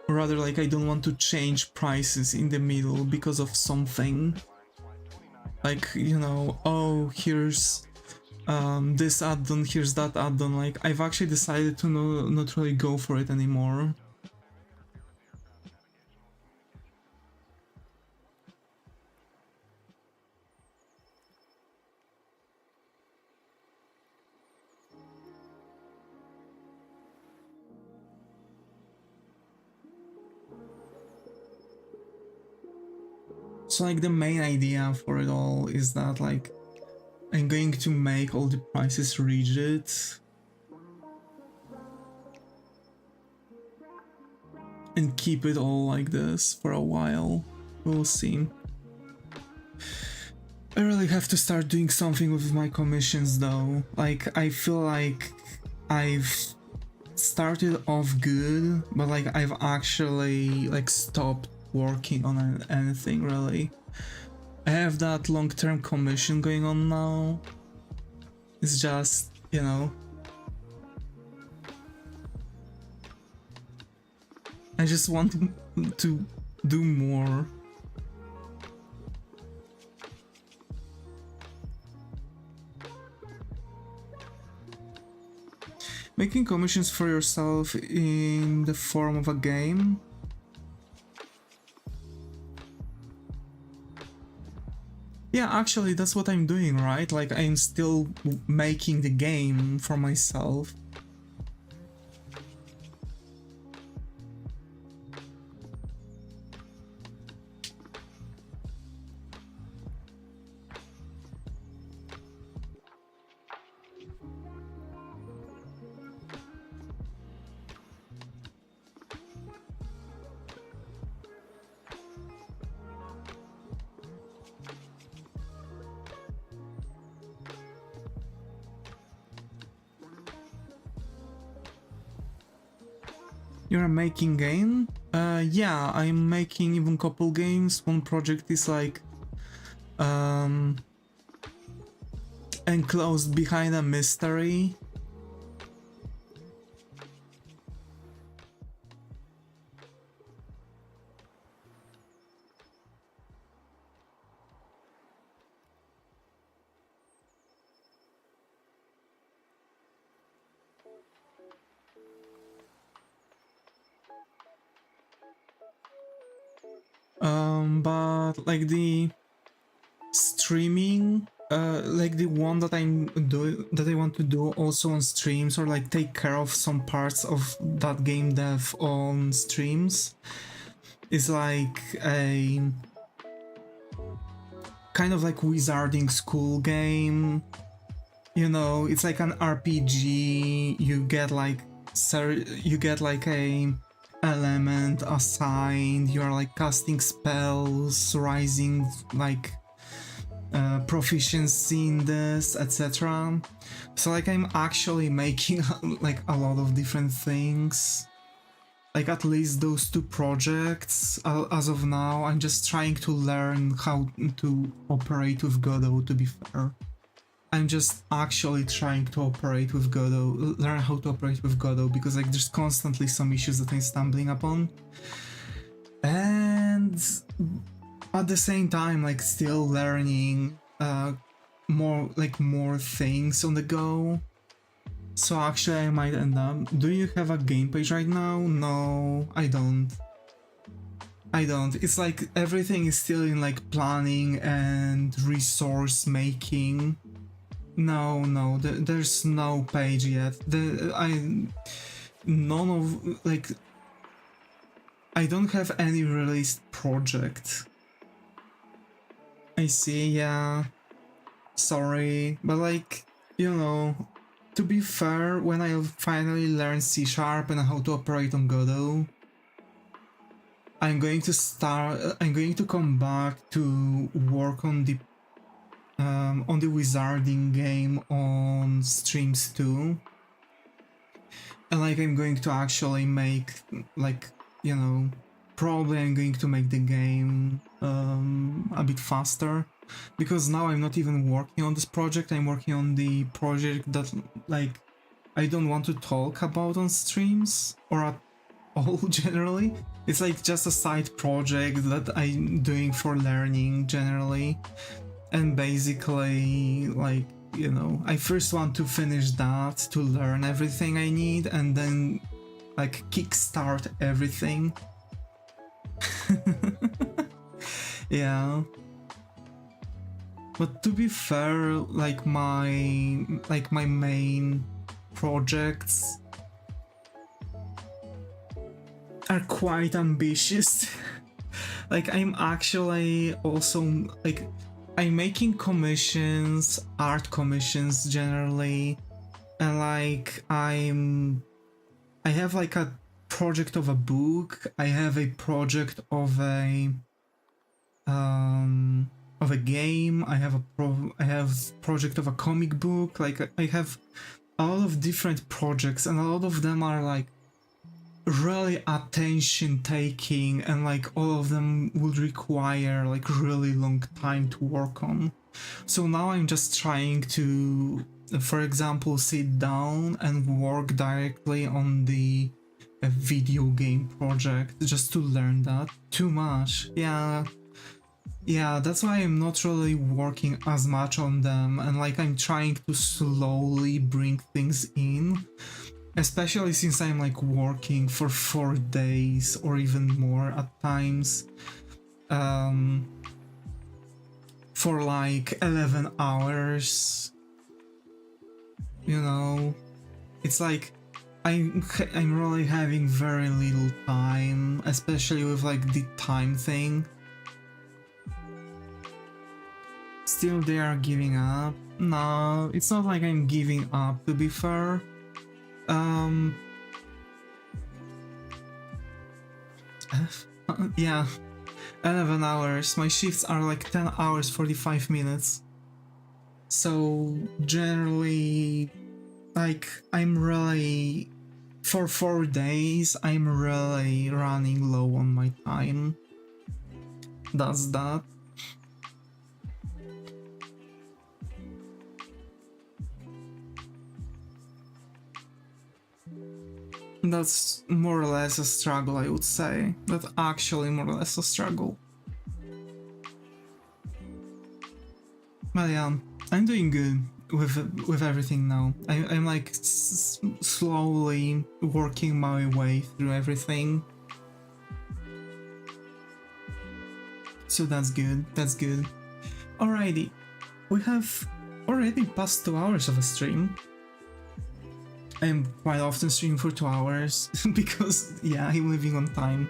Rather, like, I don't want to change prices in the middle because of something. Like, you know, oh, here's this add-on, here's that add-on. Like, I've actually decided to not really go for it anymore. So like, the main idea for it all is that like, I'm going to make all the prices rigid. And keep it all like this for a while. We'll see. I really have to start doing something with my commissions though. Like, I feel like I've started off good, but like I've actually like stopped working on anything really. I have that long-term commission going on now. It's just, you know, I just want to do more. Making commissions for yourself in the form of a game. Yeah, actually, that's what I'm doing, right? Like, I'm still making the game for myself. You're making game? Yeah, I'm making even couple games. One project is like enclosed behind a mystery. But like the streaming, like the one that I want to do also on streams, or like take care of some parts of that game dev on streams, is like a kind of like wizarding school game. You know, it's like an RPG. You get like a element assigned. You're like casting spells, rising like proficiency in this, etc. So like I'm actually making like a lot of different things. Like at least those two projects as of now. I'm just trying to learn how to operate with Godot, to be fair. I'm just actually trying to operate with Godot, learn how to operate with Godot, because like there's constantly some issues that I'm stumbling upon. And at the same time, like still learning more things on the go. So actually I might end up... Do you have a game page right now? No, I don't. It's like everything is still in like planning and resource making. No, there's no page yet. I don't have any released project. I see, yeah. Sorry, but like, you know, to be fair, when I finally learn C# and how to operate on Godot, I'm going to come back to work on the wizarding game on streams too. And like I'm going to actually make, like, you know, probably I'm going to make the game a bit faster, because now I'm not even working on this project. I'm working on the project that like I don't want to talk about on streams or at all generally. It's like just a side project that I'm doing for learning generally. And basically, like, you know, I first want to finish that to learn everything I need, and then like kickstart everything. Yeah. But to be fair, like my main projects are quite ambitious. Like I'm actually also like I'm making commissions, art commissions generally, and like I have like a project of a book, I have a project of a game, I have project of a comic book, like I have a lot of different projects, and a lot of them are like really attention taking, and like all of them would require like really long time to work on. So now I'm just trying to, for example, sit down and work directly on the video game project just to learn that. Too much. Yeah, that's why I'm not really working as much on them, and like I'm trying to slowly bring things in, especially since I'm like working for 4 days or even more at times, for like 11 hours, you know. It's like I'm really having very little time, especially with like the time thing. Still they are giving up. No, it's not like I'm giving up, to be fair. Yeah, 11 hours. My shifts are like 10 hours 45 minutes. So generally, like, I'm really, for 4 days, I'm really running low on my time. That's that. That's more or less a struggle, I would say. That's actually more or less a struggle. But yeah, I'm doing good with everything now. I'm like slowly working my way through everything. So that's good, that's good. Alrighty, we have already passed 2 hours of a stream. I'm quite often streaming for 2 hours because, yeah, I'm living on time.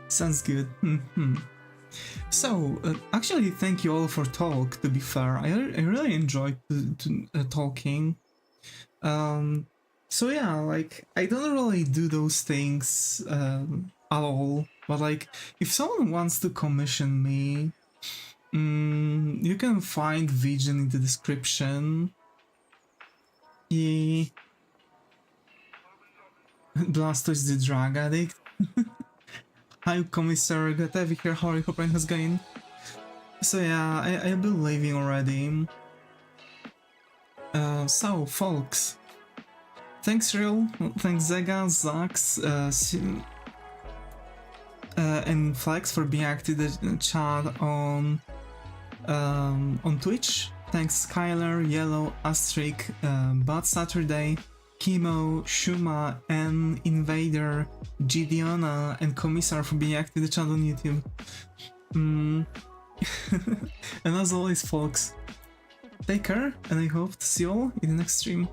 Sounds good. So, actually, thank you all for talk, to be fair. I really enjoyed talking. So yeah, like, I don't really do those things at all, but like, if someone wants to commission me, you can find Vision in the description. Yeah. Blastoise the drug addict. Hi, Commissar Gatevi here, how are you? Hope has going. So yeah, I'll be leaving already. So, folks, thanks Real, thanks Zega, Zax, and Flex for being active in the chat on Twitch. Thanks Skylar, Yellow, Astrik, Bad Saturday, Chemo, Shuma, N, Invader, Gideona, and Commissar for being active in the chat on YouTube. And as always, folks, take care, and I hope to see you all in the next stream.